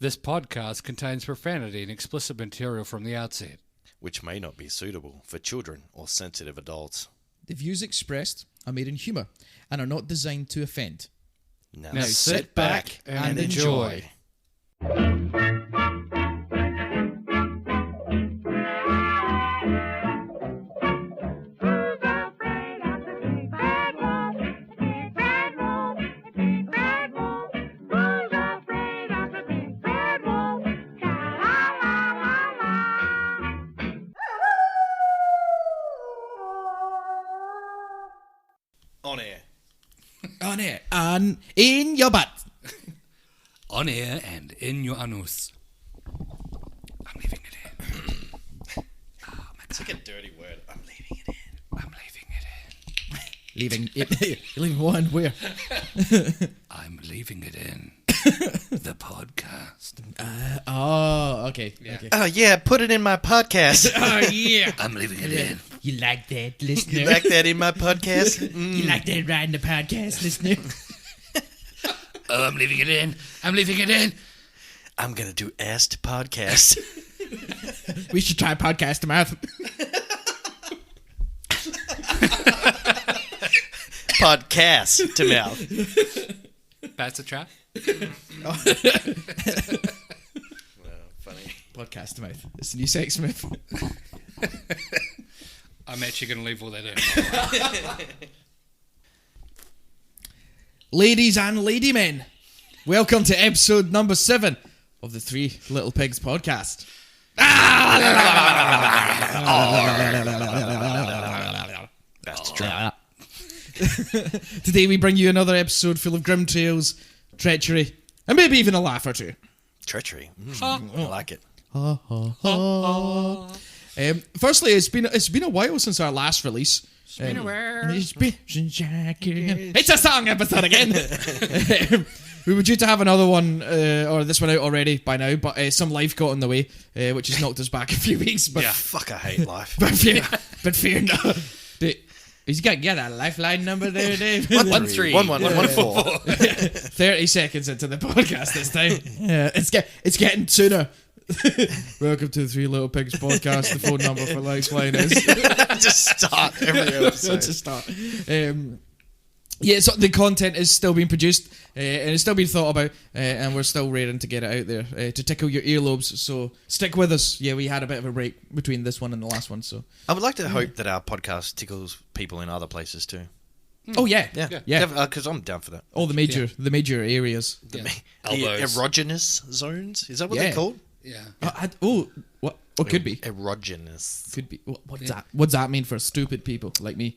This podcast contains profanity and explicit material from the outset, which may not be suitable for children or sensitive adults. The views expressed are made in humour and are not designed to offend. Now sit back and enjoy. On air. On air and in your butt. On air and in your anus. I'm leaving it in. It's like a dirty word. I'm leaving it in. I'm leaving it in. Leaving it. Leaving one where? I'm leaving it in. The podcast. Okay. Okay. Oh, yeah, put it in my podcast. Oh, yeah. I'm leaving it in. You like that, listener? You like that in my podcast? You like that riding the podcast, listener? Oh, I'm leaving it in. I'm leaving it in. I'm going to do ass to podcast. We should try podcast to mouth. Podcast to mouth. That's a trap. Well, funny. Podcast to mouth. It's the new sex move. I'm actually going to leave all that in. Ladies and ladymen, welcome to episode number 7 of the Three Little Pigs podcast. That's true. Today we bring you another episode full of grim tales, treachery, and maybe even a laugh or two. Treachery. I like it. Firstly, it's been a while since our last release. It's a song episode again. We were due to have another one, or this one out already by now, but some life got in the way, which has knocked us back a few weeks. But Yeah, fuck, I hate life. but fear not. He's got to get a lifeline number there, Dave. 1-1-1-4. 30 seconds into the podcast this time. Yeah, it's getting sooner. Welcome to the Three Little Pigs podcast. The phone number for lifeline is Just start every episode. to start. Yeah, so the content is still being produced and it's still being thought about, and we're still raring to get it out there to tickle your earlobes. So stick with us. Yeah, we had a bit of a break between this one and the last one. So I would like to hope that our podcast tickles people in other places too. oh yeah, Because I'm down for that. all the major areas. The Elbows. erogenous zones. Is that what Yeah. they're called? Yeah. What could be? Erogenous. Could be. What's that? What's that mean for stupid people like me?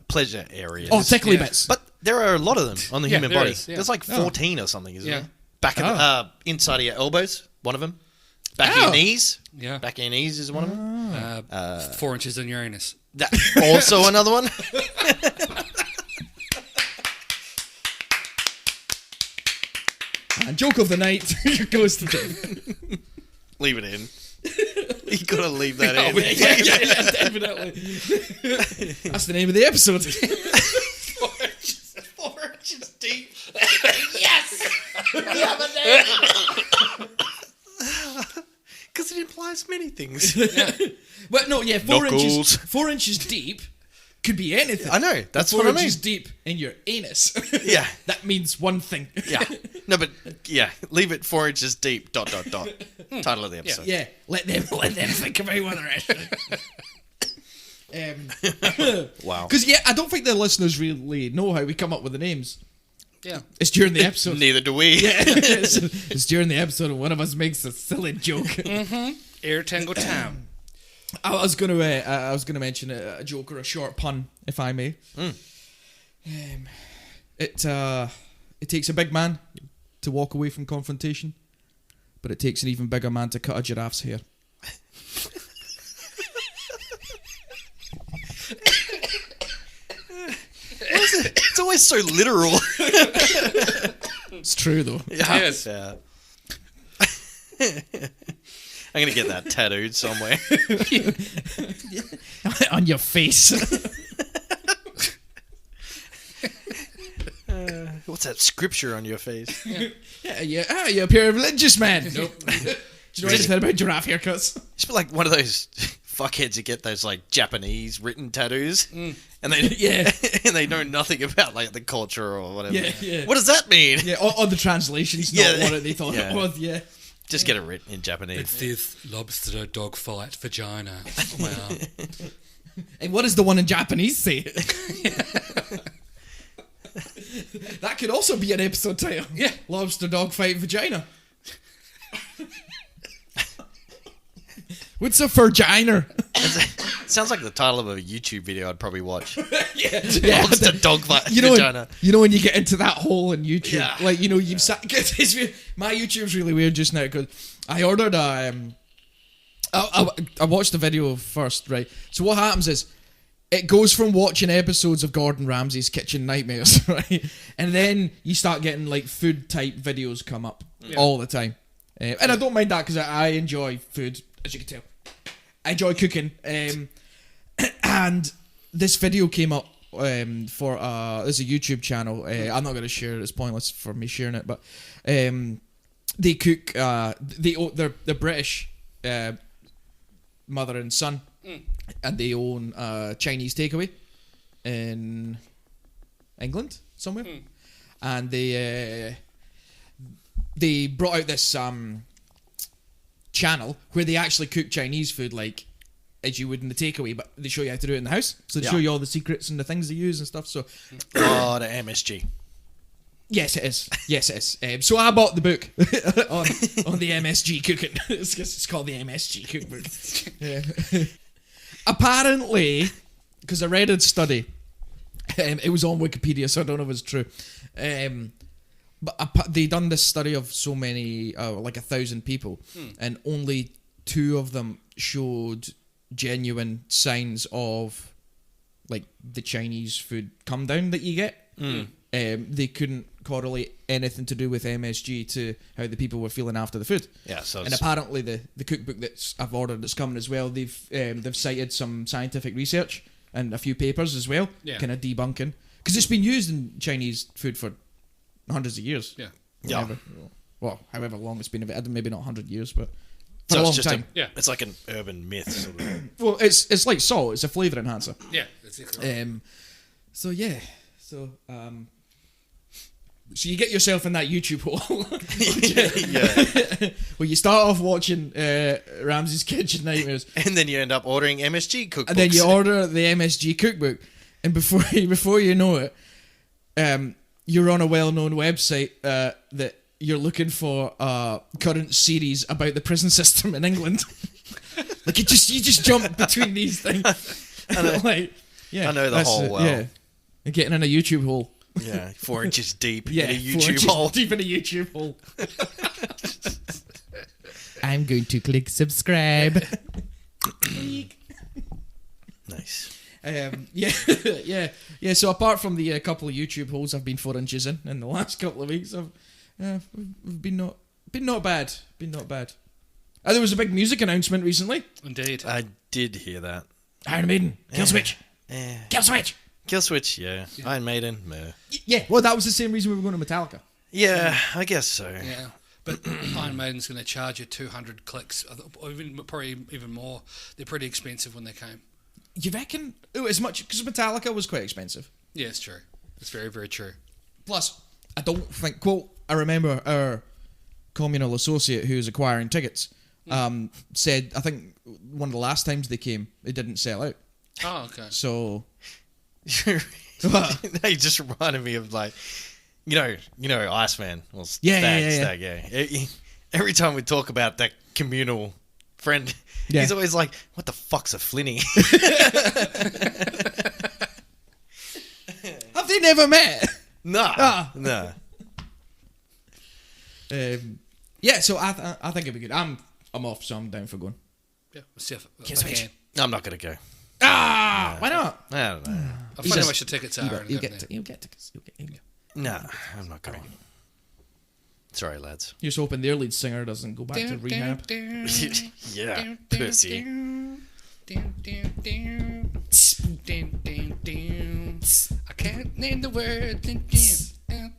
Pleasure areas. Oh, tickly yeah. bits. But there are a lot of them on the human there body. is, yeah. There's like 14 or something, isn't Yeah. there? Back at inside of your elbows, one of them. Back of your knees. Yeah. Back of your knees is one of them. 4 inches in your anus. That, also another one. And joke of the night goes to Dave. Leave it in. You gotta leave that in. yeah, definitely. That's the name of the episode. 4 inches deep. Yes! We have a name! Because it implies many things. But no, yeah, Knuckles. 4 inches deep could be anything. I know, that's Four what I mean. inches deep in your anus. Yeah. That means one thing. Yeah. No, but yeah, leave it 4 inches deep. ... Title of the episode. Yeah, let them think about what they're actually. Wow. Because yeah, I don't think the listeners really know how we come up with the names. Yeah. It's during the episode. Neither do we. Yeah, it's during the episode, and one of us makes a silly joke. Air Tango Town. I was gonna mention a joke or a short pun, if I may. It takes a big man to walk away from confrontation, but it takes an even bigger man to cut a giraffe's hair. It's always so literal. It's true though. Yes. Yeah. I'm going to get that tattooed somewhere. On your face. What's that scripture on your face? You're a pure religious man. Nope. Do you know anything about giraffe haircuts? It's like one of those fuckheads who get those like Japanese written tattoos, and they and they know nothing about like the culture or whatever. Yeah. What does that mean? Yeah, or the translation's not what they thought it was. Yeah. Just get it written in Japanese. It says lobster dog fight vagina. Wow. And what does the one in Japanese say? That could also be an episode title. Yeah. Lobster dog fight vagina. What's a vagina? Sounds like the title of a YouTube video I'd probably watch. Yeah. Lobster dog fight You know, vagina. when you get into that hole in YouTube, Yeah. like you've sat. My YouTube's really weird just now because I ordered a. I watched the video first, right? So what happens is, it goes from watching episodes of Gordon Ramsay's Kitchen Nightmares, right, and then you start getting like food type videos come up all the time, and I don't mind that because I enjoy food, as you can tell. I enjoy cooking, and this video came up for there's a YouTube channel. I'm not going to share it; it's pointless for me sharing it. But they cook. They're British, mother and son, and they own a Chinese takeaway in England somewhere, and they brought out this channel where they actually cook Chinese food like as you would in the takeaway, but they show you how to do it in the house. So they show you all the secrets and the things they use and stuff. So, the MSG. Yes, it is. Yes, it is. So I bought the book on the MSG cooking. It's called the MSG cookbook. Yeah. Apparently, because I read a study, it was on Wikipedia, so I don't know if it's true. But they done this study of so many, like 1,000 people, and only 2 of them showed genuine signs of like the Chinese food come down that you get. They couldn't correlate anything to do with MSG to how the people were feeling after the food. Yeah, so and apparently the cookbook that I've ordered that's coming as well, they've cited some scientific research and a few papers as well, kind of debunking, because it's been used in Chinese food for hundreds of years. Well, however long it's been, maybe not 100 years, but for so a long it's just time. it's like an urban myth sort of. Well, it's like salt. It's a flavour enhancer. Yeah, that's exactly. So you get yourself in that YouTube hole. Where you start off watching Ramsay's Kitchen Nightmares, and then you end up ordering MSG cookbooks. and then you order the MSG cookbook, and before you know it, you're on a well-known website that you're looking for a current series about the prison system in England. Like you just jump between these things. I know, like, I know the hole well. Yeah, and getting in a YouTube hole. Yeah, 4 inches deep Yeah, in a 4 YouTube inches hole. deep in a YouTube hole. I'm going to click subscribe. Nice. Yeah. So apart from the couple of YouTube holes I've been 4 inches in the last couple of weeks, we've been not bad. There was a big music announcement recently. Indeed. I did hear that. Iron Maiden, Kill Switch. Kill Switch, yeah. Iron Maiden, meh. Yeah. Well, that was the same reason we were going to Metallica. Yeah, I guess so. Yeah, but Iron Maiden's going to charge you 200 clicks, or probably even more. They're pretty expensive when they came. You reckon? Oh, as much because Metallica was quite expensive. Yeah, it's true. It's very, very true. Plus, I don't think. Quote, I remember our communal associate who's acquiring tickets said, I think one of the last times they came, it didn't sell out. Oh, okay. So, They just reminded me of like, you know, Iceman. Well, Stag. Every time we talk about that communal friend, he's always like, "What the fuck's a flinny?" Have they never met? No. Yeah, so I think it'd be good. I'm off, so I'm down for going. Yeah, we'll see if Kiss I Switch. can. I'm not gonna go. Why not? I don't know. I'll find out how much the tickets are. You'll get tickets. No, I'm not going. Sorry, lads. You're just hoping their lead singer doesn't go back to rehab. Yeah, pussy. I can't name the word.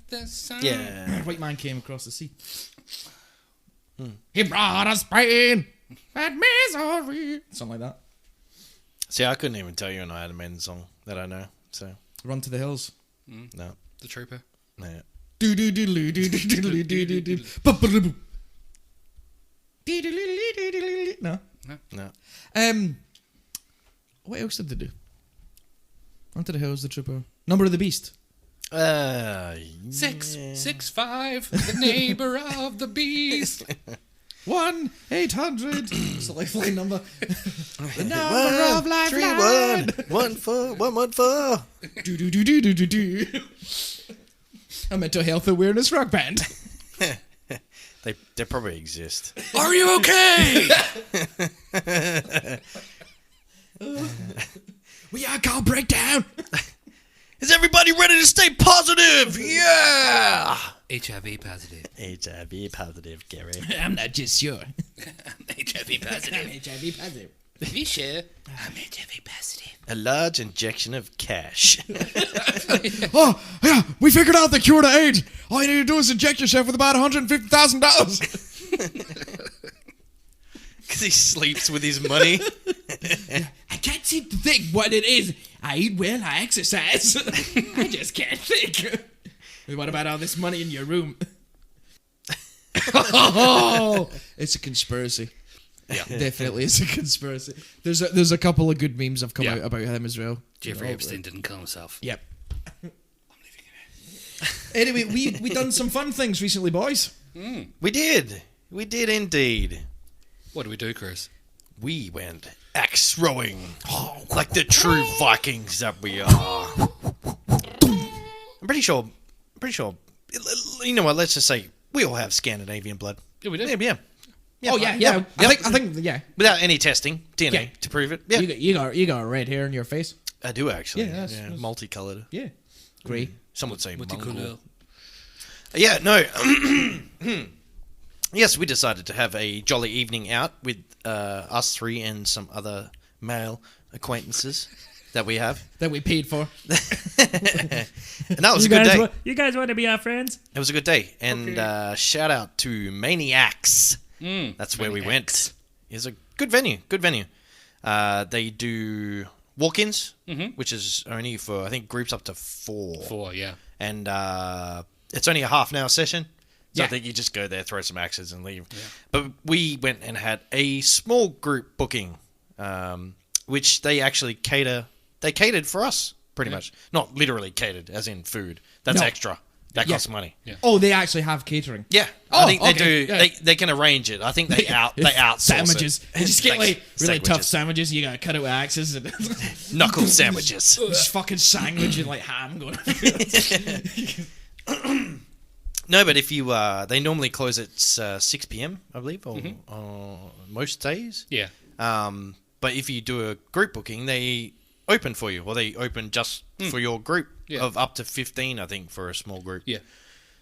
the sun. Yeah. White man came across the sea. He brought us pain and misery. Something like that. See, I couldn't even tell you an Iron Maiden song that I know. So Run to the hills. no, The Trooper. no. Do do do do do do do do do do. Ba-ba-da-boo. No. No. What else did they do? Run to the hills, the trooper. Number of the beast. 665, the neighbor of the beast. 1-800. It's a lifeline number. The number of lifeline. 114. Do do do do do do do. A mental health awareness rock band. They probably exist. Are you okay? We are called breakdown. Is everybody ready to stay positive? Yeah. HIV positive. HIV positive, Gary. I'm not just sure. HIV positive. HIV positive. You sure? I'm HIV positive. A large injection of cash. Oh, yeah, we figured out the cure to AIDS. All you need to do is inject yourself with about $150,000. Because he sleeps with his money. I can't seem to think what it is. I eat well, I exercise. I just can't think. What about all this money in your room? Oh, it's a conspiracy. Yeah. Definitely, it's a conspiracy. There's a couple of good memes have come out about him as well. Jeffrey Epstein didn't kill himself. Yep. Anyway, we done some fun things recently, boys. We did indeed. What do we do, Chris? We went axe throwing. Like the true Vikings that we are. I'm pretty sure, you know what, let's just say we all have Scandinavian blood. Yeah, we do. Yeah. Oh yeah. I think yeah. Without any testing, DNA to prove it. Yeah. You got red hair in your face. I do actually. Yeah, that's- multicolored. Yeah. Grey. Some would say Mongol. Multicolor. Yeah, no. Yes, we decided to have a jolly evening out with us three and some other male acquaintances that we have. That we paid for. And that was a good day. You guys want to be our friends? It was a good day. And shout out to Maniacs. That's where we went. It's a good venue. They do walk-ins, which is only for, I think, groups up to 4. 4, yeah. And it's only a half an hour session. So Yeah. I think you just go there, throw some axes and leave. Yeah. But we went and had a small group booking, which they actually catered for us, pretty much. Not literally catered, as in food. That's No. extra. That costs money. Yeah. Oh, they actually have catering. Yeah. Oh, I think they okay. do. Yeah. They can arrange it. I think they outsource sandwiches. it. You just get like really Sandwiches. tough sandwiches. You gotta cut it with axes and Knuckle sandwiches. just fucking sandwich and like ham going. No, but if you they normally close at 6 p.m. I believe, or most days. Yeah. But if you do a group booking, they open for you, or they open just for your group of up to 15, I think, for a small group. Yeah.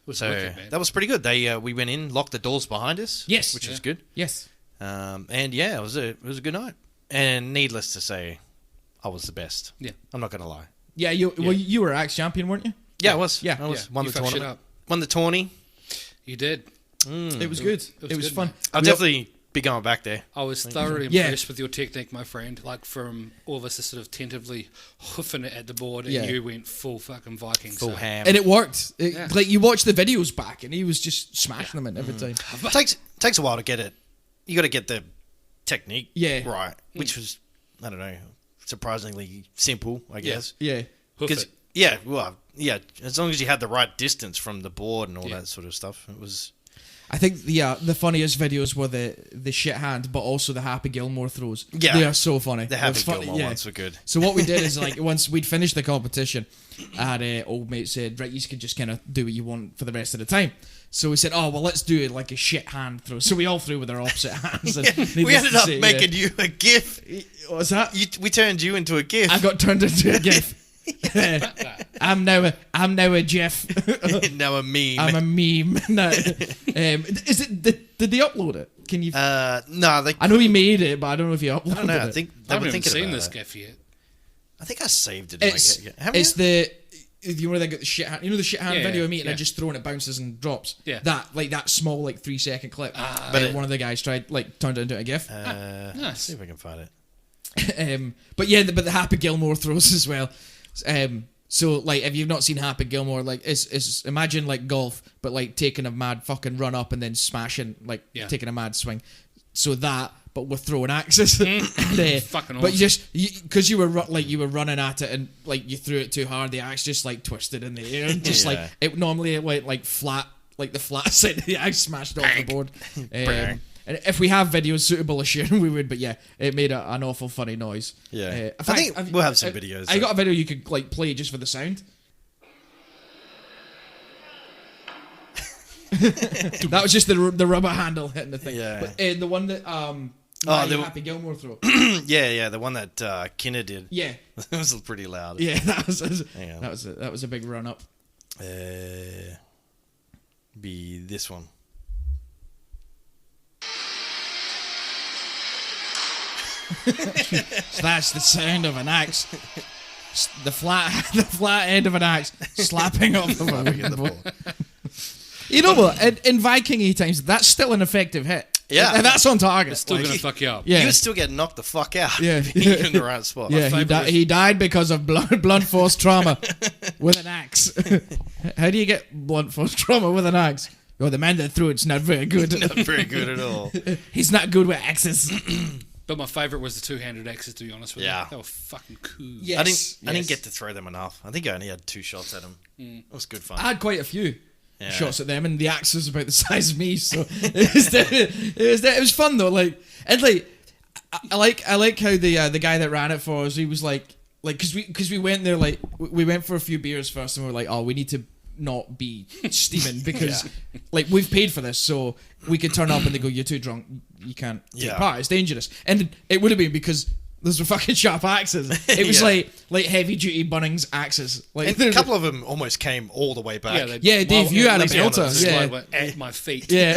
Was So wicked, man. that was pretty good. They we went in, locked the doors behind us. Yes. which was good. Yes. And yeah, it was a good night. And needless to say, I was the best. Yeah. I'm not gonna lie. Yeah. You were Axe champion, weren't you? Yeah, I was. Yeah. I was. Yeah, Won you the fucked shit tournament. up. Won the tourney. You did. It was good. It was good, fun. man. I'll definitely be going back there. I was thoroughly Yeah. impressed with your technique, my friend. Like, from all of us sort of tentatively hoofing it at the board, and Yeah. you went full fucking Viking. Full so. ham. And it worked. Yeah. Like you watch the videos back, and he was just smashing them in every time. Takes a while to get it. You got to get the technique right, which was, I don't know, surprisingly simple, I guess. Yeah. Hoof Because it. as long as you had the right distance from the board and all that sort of stuff, it was. I think the funniest videos were the shit hand, but also the Happy Gilmore throws. Yeah. They are so funny. The It Happy was funny, Gilmore yeah. ones were good. So what we did is, like, once we'd finished the competition, our old mate said, right, you can just kind of do what you want for the rest of the time. So we said, oh, well, let's do it like a shit hand throw. So we all threw with our opposite hands. And We needless ended to up say, making you a GIF. What was that? We turned you into a GIF. I got turned into a GIF. I'm now a Jeff. Now a meme. I'm a meme. No. Is it? Did they upload it? Can you? No, they. I know he made it, but I don't know if he uploaded I don't know. I it. think I they were haven't even thinking seen about this it. GIF yet. I think I saved it. It's Haven't it's you? you know they got the shit hand, the shit hand video of me and I yeah. just throw and it bounces and drops. Yeah. That small 3-second clip. But one of the guys turned it into a GIF. Let's Nice. see if I can find it. But the Happy Gilmore throws as well. So if you've not seen Happy Gilmore, it's imagine golf, but taking a mad fucking run up and then smashing, taking a mad swing. So that, but we're throwing axes. And, Fucking but awesome. because you were running at it and you threw it too hard, the axe just twisted in the air and just it normally it went flat, the flat side of the axe smashed off the board. And if we have videos suitable of sharing, we would. But yeah, it made an awful funny noise. Yeah, I think we'll have some videos. I got a video you could play just for the sound. That was just the rubber handle hitting the thing. Yeah. But the one that Happy Gilmore throw. yeah, the one that Kinner did. Yeah. It was pretty loud. Yeah, that was a big run up. Be this one. So that's the sound of an axe. The flat end of an axe slapping off of a wooden board. You know what? In Viking times, that's still an effective hit. Yeah. And that's on target. It's still gonna fuck you up. Yeah. You would still get knocked the fuck out. Yeah. If you're in the right spot. Yeah, he died because of blunt force trauma with an axe. How do you get blunt force trauma with an axe? Well, the man that threw it's not very good. Not very good at all. He's not good with axes. But my favourite was the two-handed axes, to be honest with you. They were fucking cool. Yeah. I didn't get to throw them enough. I think I only had 2 shots at them. It was good fun. I had quite a few shots at them, and the axe was about the size of me, so it was fun though. I like how the guy that ran it for us, he was because we went there we went for a few beers first, and we were like, oh, we need to not be steaming because we've paid for this, so we could turn up and they go, you're too drunk, you can't take part, it's dangerous. And it would have been because those were fucking sharp axes. It was like heavy duty Bunnings axes. And a couple of them almost came all the way back. Dave, you had a belter. Yeah, at my feet. Yeah.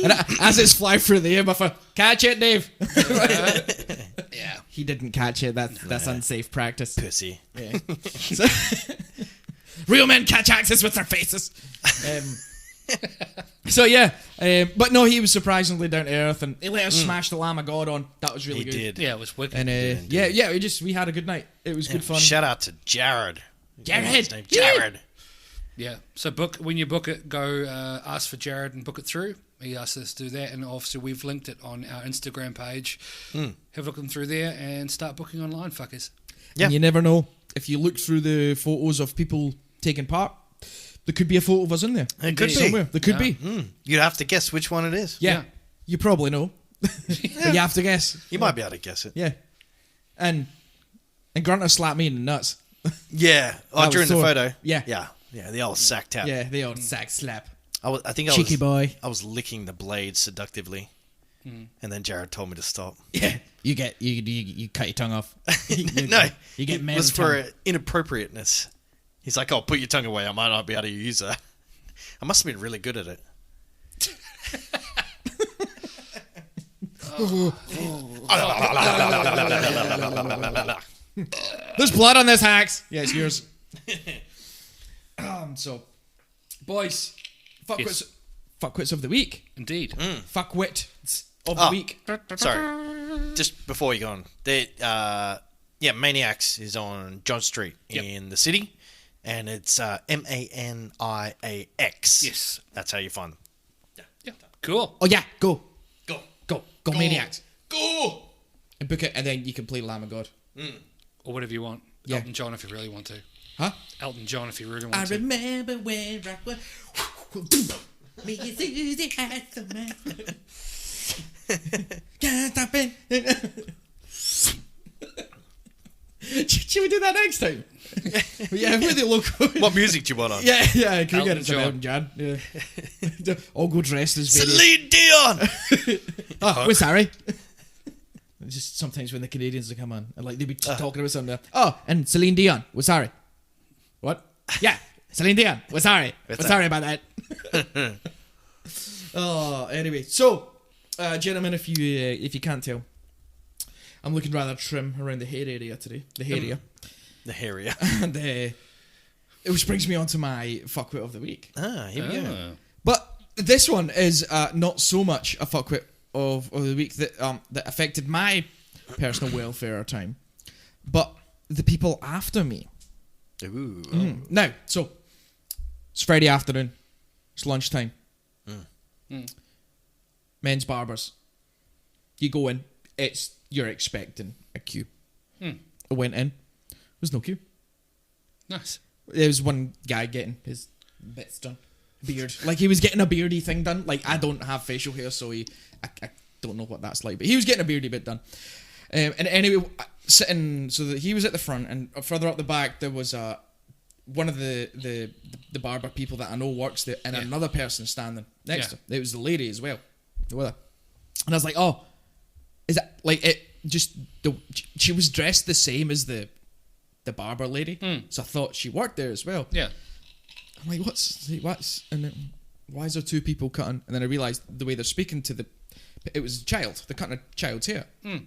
And as it's flying through the air, my phone, catch it, Dave. Yeah. He didn't catch it. That's unsafe practice. Pussy. Yeah. Real men catch axes with their faces. But no, he was surprisingly down to earth, and he let us smash the Lamb of God on. That was really good. He did. Yeah, it was wicked. And we had a good night. It was good fun. Shout out to Jared. Jared. Jared. Yeah. So when you book it, go ask for Jared and book it through. He asked us to do that, and obviously we've linked it on our Instagram page. Have a look them through there and start booking online, fuckers. Yeah. And you never know, if you look through the photos of people taking part, there could be a photo of us in there. It could be. Somewhere. There could be. You'd have to guess which one it is. Yeah. You probably know. But you have to guess. You might be able to guess it. Yeah. And Grunter slapped me in the nuts. Yeah. Oh, during the photo. Yeah. Yeah, the old sack tap. Yeah, the old sack slap. I think Cheeky boy. I was licking the blade seductively. And then Jared told me to stop. Yeah. You cut your tongue off. No. You get mad. It was for inappropriateness. He's like, oh, put your tongue away. I might not be able to use that. I must have been really good at it. There's blood on this axe. Yeah, it's yours. So, boys, fuckwits of the week. Indeed. Fuckwits of the week. Sorry. Just before you go on. Maniacs is on John Street in the city. And it's Maniax. Yes. That's how you find them. Yeah. Cool. Oh, yeah. Go, Go, Maniacs. Go! And book it, and then you can play Lamb of God. Or whatever you want. Yeah. Elton John if you really want to. Huh? Elton John if you really want I to. remember when rock was... Me and Susie had some man. Can't stop it. Should we do that next time? Yeah, with the local. What music do you want on? Yeah. Can we get it to Elton Elton John? Yeah. All go dressed as various... Celine Dion! Oh, we're sorry. Just sometimes when the Canadians come on, and they'll be talking about something. Oh, and Celine Dion. We're sorry. What? Yeah, Celine Dion. We're sorry. We're sorry about that. Anyway, so, gentlemen, if you can't tell, I'm looking rather trim around the hair area today. The hair area. The hairier. And which brings me on to my fuckwit of the week. Here we go. But this one is not so much a fuckwit of the week that affected my personal welfare or time, but the people after me. Ooh. Now, so it's Friday afternoon. It's lunchtime. Men's barbers. You go in. You're expecting a queue. I went in. There was no queue. Nice. There was one guy getting his bits done. Beard. Like, he was getting a beardy thing done. Like, I don't have facial hair, so I don't know what that's like. But he was getting a beardy bit done. And anyway, sitting, so that he was at the front, and further up the back, there was one of the barber people that I know works there, and another person standing next to him. It was the lady as well. With her. And I was like, oh, is that, like, it just, she was dressed the same as the barber lady. So I thought she worked there as well. Yeah. I'm like, what's, and then, why is there two people cutting? And then I realised the way they're speaking to it was a child. They're cutting a child's hair. I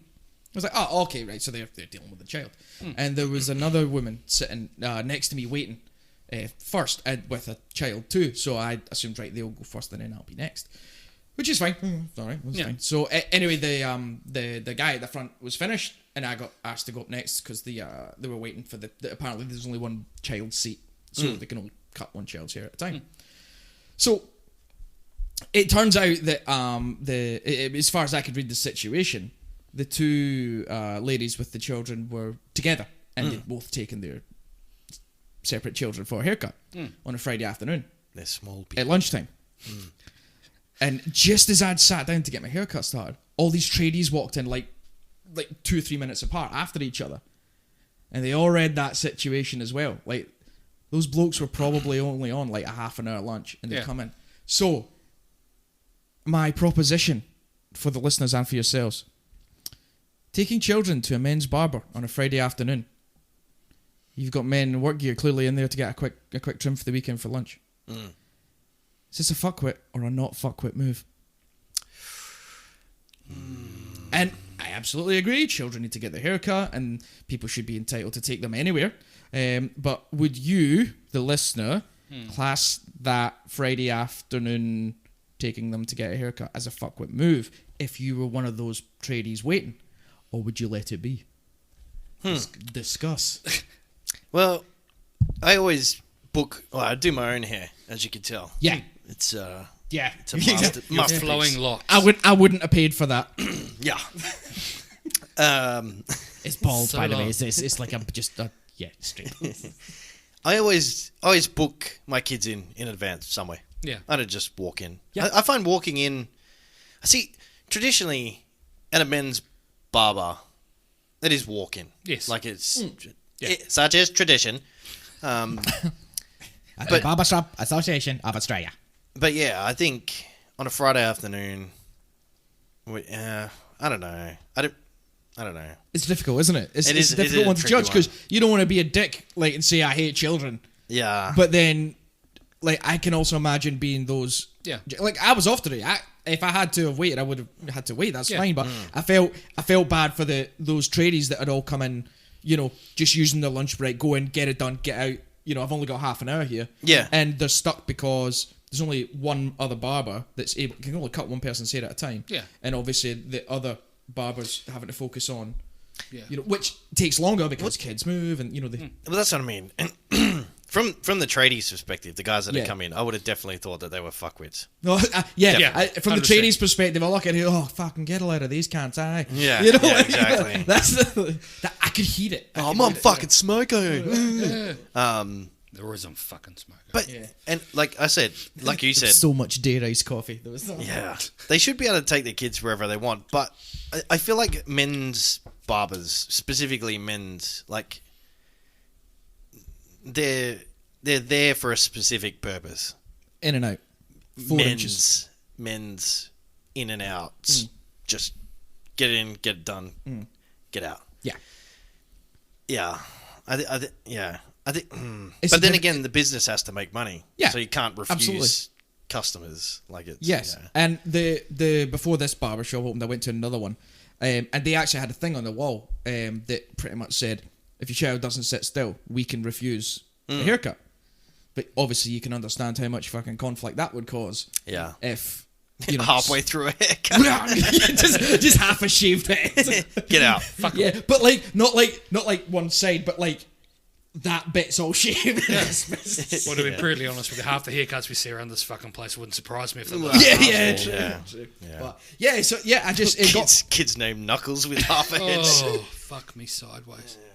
was like, oh, okay, right. So they're dealing with the child. And there was another woman sitting next to me waiting first with a child too. So I assumed, right, they'll go first and then I'll be next. Which is fine. All right, that's fine. So anyway, the guy at the front was finished, and I got asked to go up next because they were waiting for apparently there's only one child seat, so they can only cut one child's hair at a time. So it turns out that as far as I could read the situation, the two ladies with the children were together, and they'd both taken their separate children for a haircut on a Friday afternoon. They're small people. At lunchtime. And just as I'd sat down to get my haircut started, all these tradies walked in like 2 or 3 minutes apart after each other. And they all read that situation as well. Like, those blokes were probably only on like a half an hour lunch, and they'd come in. So, my proposition for the listeners and for yourselves: taking children to a men's barber on a Friday afternoon. You've got men in work gear clearly in there to get a quick trim for the weekend for lunch. Is this a fuckwit or a not fuckwit move? And I absolutely agree. Children need to get their hair cut, and people should be entitled to take them anywhere. But would you, the listener, class that Friday afternoon taking them to get a haircut as a fuckwit move if you were one of those tradies waiting? Or would you let it be? Discuss. Well, I always book... Well, I do my own hair, as you can tell. Yeah. It's yeah. It's a masterpiece. Flowing locks. I wouldn't have paid for that. Yeah. It's bald, So by the way. long. It's like I'm just straight. I always book my kids in advance somewhere. Yeah. I don't just walk in. Yeah. I find walking in... See, traditionally, at a men's barber, it is walk-in. Yes. Like it's... Yeah. Such is tradition. At the Barbershop Association of Australia. But yeah, I think on a Friday afternoon, I don't know. I don't know. It's difficult, isn't it? It's It a is difficult a one to tricky judge because you don't want to be a dick and say I hate children. Yeah. But then, I can also imagine being those. Yeah. I was off today. If I had to have waited, I would have had to wait. That's Yeah. fine. But I felt bad for those tradies that had all come in. Just using their lunch break, go in, get it done, get out. I've only got half an hour here. Yeah. And they're stuck because there's only one other barber can only cut one person's hair at a time. Yeah. And obviously the other barbers having to focus on, Yeah. which takes longer because kids move and, they... Well, that's what I mean. From the tradies' perspective, the guys that Yeah. have come in, I would have definitely thought that they were fuckwits. No, from the 100%. tradies' perspective, I look at it, fucking get a load of these cunts, aye. Yeah, exactly. I could heat it. Oh, mum, fucking smoker. There is some fucking smoke. But and like I said, like you said, So much day iced coffee. There was yeah, they should be able to take their kids wherever they want. But I feel like men's barbers, specifically men's, like they're there for a specific purpose. In and out. 4 inches. Men's in and out. Just get in, get it done, get out. Yeah. Yeah, I think. It's But then diff- again, the business has to make money. Yeah, so you can't refuse absolutely. customers. Like it's Yes, yeah. and the before this barbershop opened, I went to another one, and they actually had a thing on the wall that pretty much said, if your child doesn't sit still, we can refuse a haircut. But obviously, you can understand how much fucking conflict that would cause. Yeah. If halfway through a haircut, just half a shaved head. Get out. Fuck yeah, but like not like one side, but like that bit's all shaved. Well, to be brutally honest with you, half the haircuts we see around this fucking place wouldn't surprise me if they were. True. But I just kids named Knuckles with half a head. Oh, fuck me sideways. Yeah.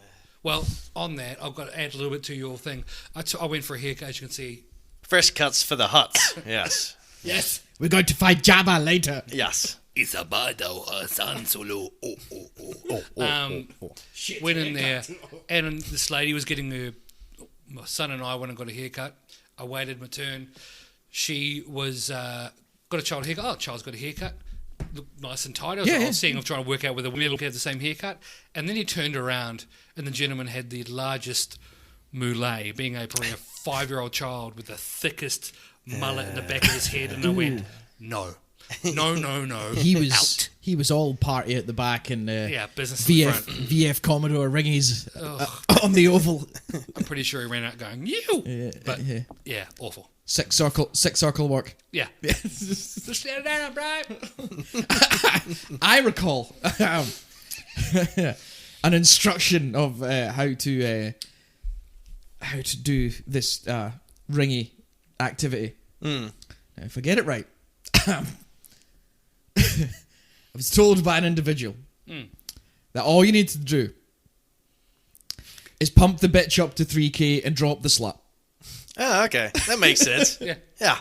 Well, on that, I've got to add a little bit to your thing. I went for a haircut, as you can see. Fresh cuts for the huts. Yes. Yes. We're going to fight Jabba later. Yes. Isabado San Solo. Went in there, and this lady was getting her. My son and I went and got a haircut. I waited my turn. She was got a child haircut. Oh, the child's got a haircut. Looked nice and tight. I was trying to work out whether we had the same haircut. And then he turned around, and the gentleman had the largest mullet, being probably a 5-year-old child with the thickest mullet in the back of his head. And I went, no. He was all party at the back and business in front. VF Commodore ringies on the oval. I'm pretty sure he ran out going, you. But awful. Six circle work. Yeah. Just stand down, bro. I recall an instruction of how to do this ringy activity. Now, if I get it right, I was told by an individual that all you need to do is pump the bitch up to 3K and drop the slut. Oh, okay. That makes sense. Yeah.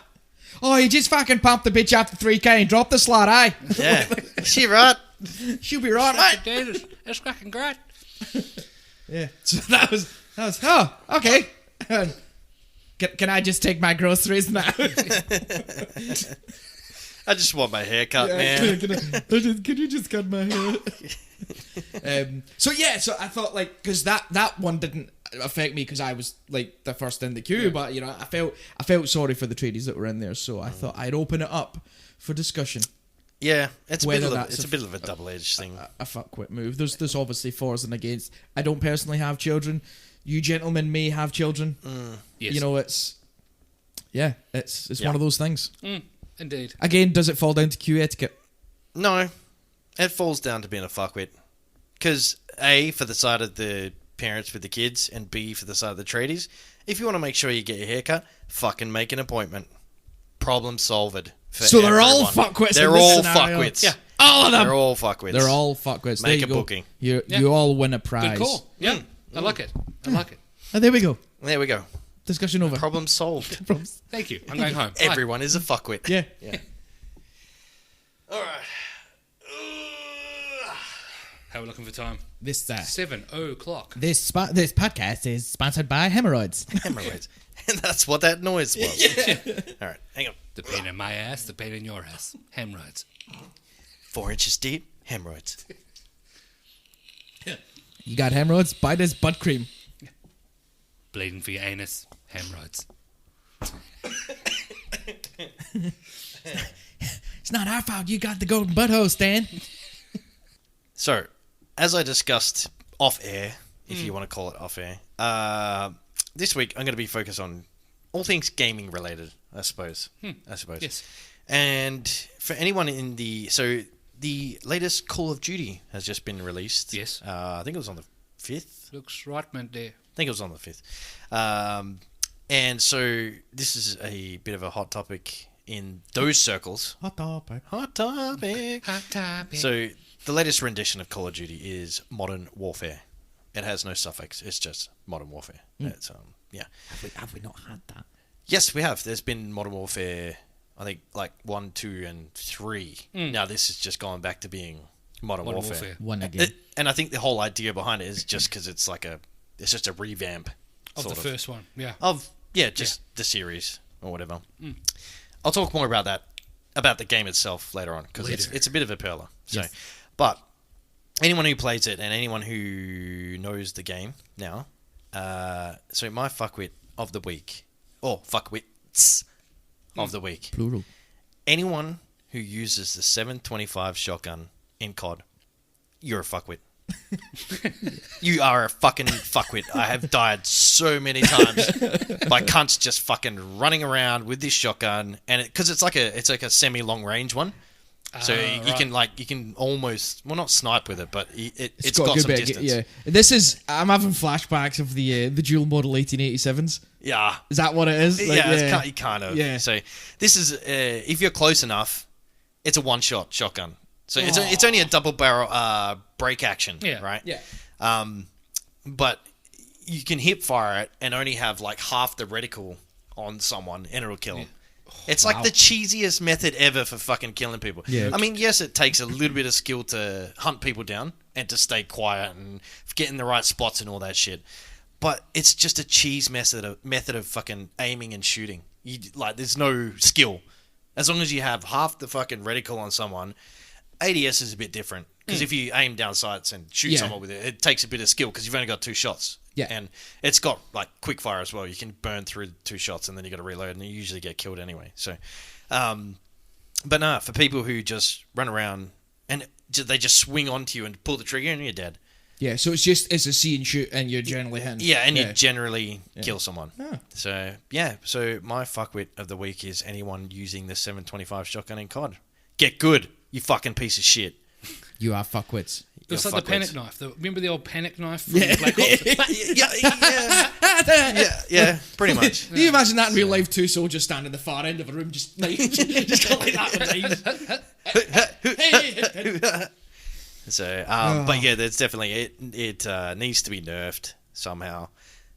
Oh, you just fucking pump the bitch up to 3K and drop the slut, aye? Yeah. Is she right? She'll be right, mate. Dude, it's fucking great. Yeah. So that was. Oh, okay. Can I just take my groceries now? I just want my hair cut, man. Can you just cut my hair? So I thought because that one didn't affect me because I was like the first in the queue, but I felt sorry for the tradies that were in there, so I thought I'd open it up for discussion. Yeah, it's a bit of a double-edged thing. A fuckwit move. There's obviously fors and against. I don't personally have children. You gentlemen may have children. Yes. It's one of those things. Indeed. Again, does it fall down to queue etiquette? No, it falls down to being a fuckwit. Because A, for the side of the parents with the kids, and B, for the side of the tradies, if you want to make sure you get your hair cut, fucking make an appointment. Problem solved. So they're all fuckwits. They're all fuckwits. Yeah, all of them. They're all fuckwits. They're all fuckwits. Make a booking. You all win a prize. Good call. Yeah, I like it. And there we go. There we go. Discussion over. Problem solved. Thank you. I'm going home. Everyone is a fuckwit. Yeah. All right. How are we looking for time? This 7 o'clock. This podcast is sponsored by hemorrhoids. Hemorrhoids. And that's what that noise was. All right, hang on. The pain in my ass, the pain in your ass. Hemorrhoids. 4 inches deep, hemorrhoids. You got hemorrhoids? Buy this butt cream. Bleeding for your anus. Hemorrhoids. It's not our fault you got the golden butthole, Stan. So, as I discussed off-air, if you want to call it off-air, this week I'm going to be focused on all things gaming related, I suppose. Yes. And for anyone in the... So, the latest Call of Duty has just been released. Yes. I think it was on the 5th. Looks right, man, there. I think it was on the 5th. And so this is a bit of a hot topic in those circles. Hot topic. So the latest rendition of Call of Duty is Modern Warfare. It has no suffix. It's just Modern Warfare. It's, Have we not had that? Yes, we have. There's been Modern Warfare, I think, like 1, 2, and 3. Now this has just gone back to being Modern Warfare. One again. And I think the whole idea behind it is just because it's just a revamp Of the first one, yeah. The series or whatever. I'll talk more about that, about the game itself later on, because it's a bit of a perler. So, but anyone who plays it and anyone who knows the game now, so my fuckwit of the week, or fuckwits of the week, plural. Anyone who uses the 725 shotgun in COD, you're a fuckwit. You are a fucking fuckwit. I have died so many times by cunts just fucking running around with this shotgun, and because it's like a semi long range one, so you can almost not snipe with it, but it's got some distance. I'm having flashbacks of the dual model 1887s. Yeah, is that what it is? It's kind of. Yeah. So this is if you're close enough, it's a one shot shotgun. So it's only a double barrel break action, right? Yeah. But you can hip fire it and only have like half the reticle on someone, and it'll kill them. It's like the cheesiest method ever for fucking killing people. Yeah. I mean, yes, it takes a little bit of skill to hunt people down and to stay quiet and get in the right spots and all that shit. But it's just a cheese method of fucking aiming and shooting. There's no skill. As long as you have half the fucking reticle on someone. ADS is a bit different because if you aim down sights and shoot someone with it, it takes a bit of skill because you've only got 2 shots. Yeah. And it's got like quick fire as well. You can burn through 2 shots and then you got to reload, and you usually get killed anyway. So, but no, for people who just run around and they just swing onto you and pull the trigger and you're dead. Yeah, so it's a see and shoot, and you're generally hitting. Yeah, and you generally kill someone. Oh. So my fuckwit of the week is anyone using the 725 shotgun in COD. Get good, you fucking piece of shit. You are fuckwits. It's like the panic knife. Remember the old panic knife from Black Ops? yeah, pretty much. Can you imagine that in real life? 2 soldiers standing at the far end of a room, just like like that with knives. So, but yeah, there's definitely it needs to be nerfed somehow.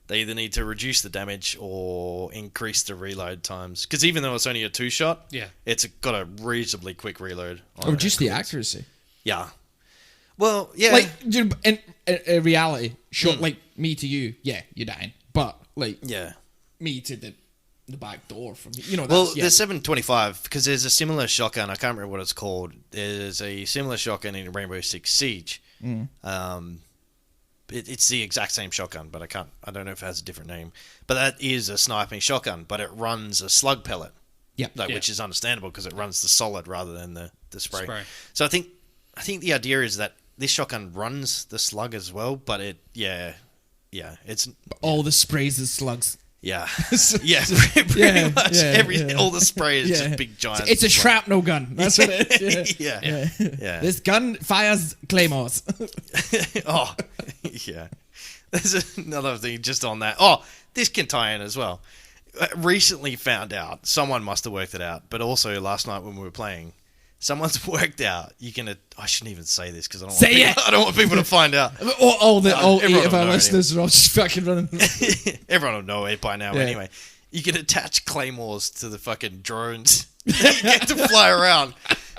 They either need to reduce the damage or increase the reload times. Because even though it's only a 2-shot, it's got a reasonably quick reload. Or reduce the accuracy. Yeah. Well, yeah. Like, in reality, like me to you, you're dying. But like, me to the back door from you. The 725, because there's a similar shotgun. I can't remember what it's called. There's a similar shotgun in Rainbow Six Siege. It's the exact same shotgun, but I don't know if it has a different name. But that is a sniping shotgun, but it runs a slug pellet. Which is understandable because it runs the solid rather than the spray. So I think the idea is that this shotgun runs the slug as well, but it's all the sprays and slugs. Yeah, pretty much. All the spray is just big giant. It's a shrapnel gun. That's what it is. Yeah. This gun fires claymores. Oh, yeah. There's another thing just on that. Oh, this can tie in as well. Recently found out, someone must have worked it out, but also last night when we were playing, someone's worked out. I shouldn't even say this because I don't want people to find out. All 8 of our listeners are all just fucking running. Everyone will know it by now anyway. You can attach claymores to the fucking drones. You get to fly around.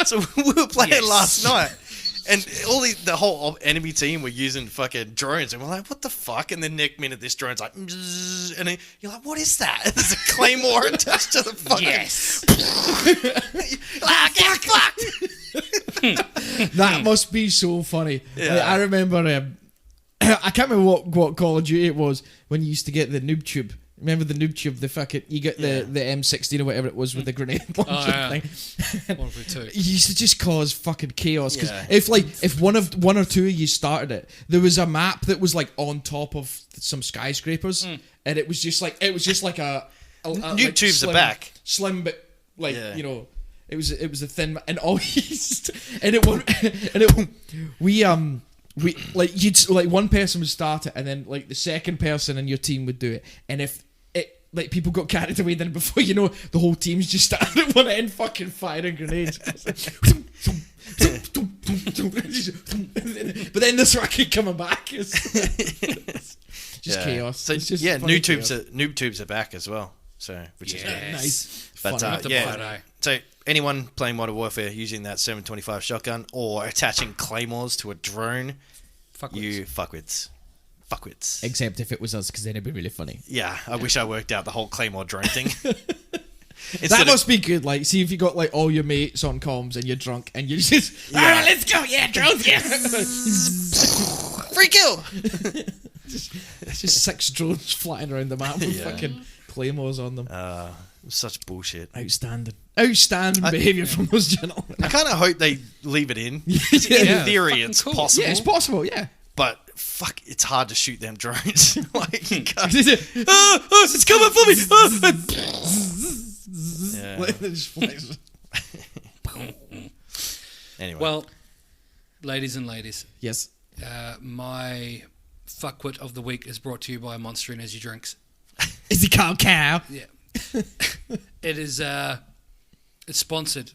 So we were playing last night, and the whole enemy team were using fucking drones, and we're like, what the fuck? And then next minute this drone's like, and then you're like, what is that? And there's a claymore attached to the fucking... Yes. Get fucked! That must be so funny. Yeah. Like, I remember, I can't remember what Call of Duty it was when you used to get the noob tube. Remember the noob tube? You get the M16 or whatever it was with the grenade launcher thing. 1 for 2. You used to just cause fucking chaos because if one or two of you started it, there was a map that was like on top of some skyscrapers, and it was just like a noob like tubes are back. Slim, but like it was a thin and all we like you'd like one person would start it, and then like the second person in your team would do it, and if it like people got carried away, then before you know, the whole team's just standing at one end fucking firing grenades. But then this rocket coming back is just chaos. So it's just noob tubes are back as well. So which is good. Nice. But so anyone playing Modern Warfare using that 725 shotgun or attaching claymores to a drone, you fuckwits. Except if it was us, because then it'd be really funny. Yeah, I wish I worked out the whole claymore drone thing. That must be good. Like, see if you got like all your mates on comms and you're drunk and you're just, all right, let's go. Yeah, drones. Yeah. Free kill. just 6 drones flying around the map with fucking claymores on them. Such bullshit. Outstanding behaviour from those gentlemen. I kind of hope they leave it in. In theory, it's cool. possible. Yeah, it's possible. Yeah. fuck, it's hard to shoot them drones. Like, you can't- it's coming for me. Anyway. Well, ladies and ladies, Yes. my fuckwit of the week is brought to you by Monster Energy Drinks. Is he called cow? Yeah. It is, it's sponsored.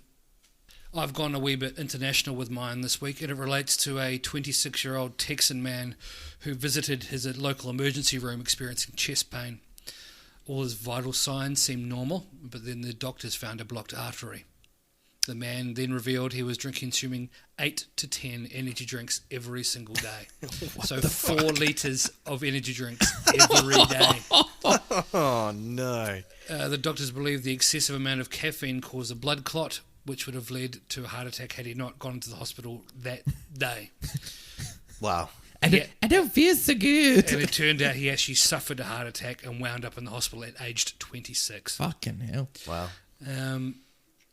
I've gone a wee bit international with mine this week, and it relates to a 26-year-old Texan man who visited his local emergency room experiencing chest pain. All his vital signs seemed normal, but then the doctors found a blocked artery. The man then revealed he was consuming 8 to 10 energy drinks every single day. So 4 litres of energy drinks every day. Oh, no. The doctors believe the excessive amount of caffeine caused a blood clot, which would have led to a heart attack had he not gone to the hospital that day. Wow. Yeah. I don't feel so good. And it turned out he actually suffered a heart attack and wound up in the hospital at aged 26. Fucking hell. Wow.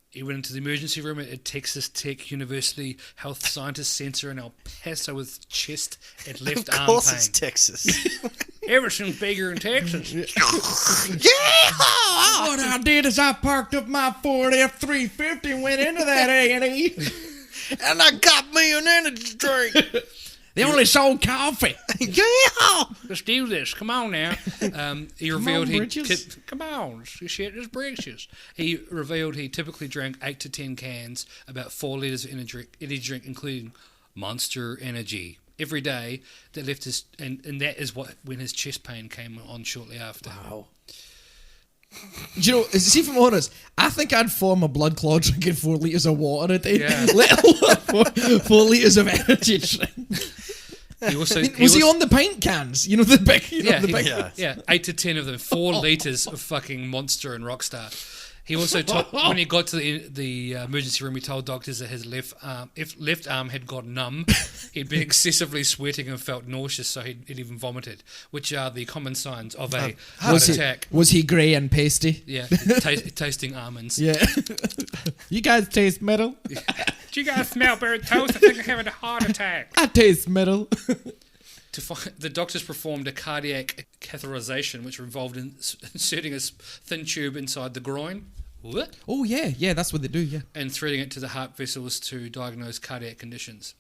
He went into the emergency room at Texas Tech University. Health scientist sent her in El Paso with chest and left Of arm course pain. it's Texas. Everything's bigger in Texas. Yeah! What I did is I parked up my Ford F-350 and went into that A&E. And I got me an energy drink. They only sold coffee. Yeah! Let's do this. Come on now. He revealed on, Bridges. come on, shit is Bridges. He revealed he typically drank 8 to 10 cans, about 4 litres of energy drink, including Monster Energy, every day. That left his, and that is when his chest pain came on shortly after. Wow. Do you know, see, if I'm honest, I think I'd form a blood clot drinking 4 litres of water a day, Yeah. let alone 4 litres of energy drink. He also Was he on the pint cans? You know, the big, Yeah, the big. yeah, 8 to 10 of them, 4 litres of fucking Monster and Rockstar. He also told, when he got to the emergency room, he told doctors that his left arm had got numb. He'd been excessively sweating and felt nauseous, so he'd even vomited, which are the common signs of a heart attack. Was he grey and pasty? Yeah, tasting almonds. Yeah. You guys taste metal? Do you guys smell burnt toast? I think I'm having a heart attack. I taste metal. The doctors performed a cardiac catheterization, which involved inserting a thin tube inside the groin. What? Oh, yeah, that's what they do, yeah. And threading it to the heart vessels to diagnose cardiac conditions.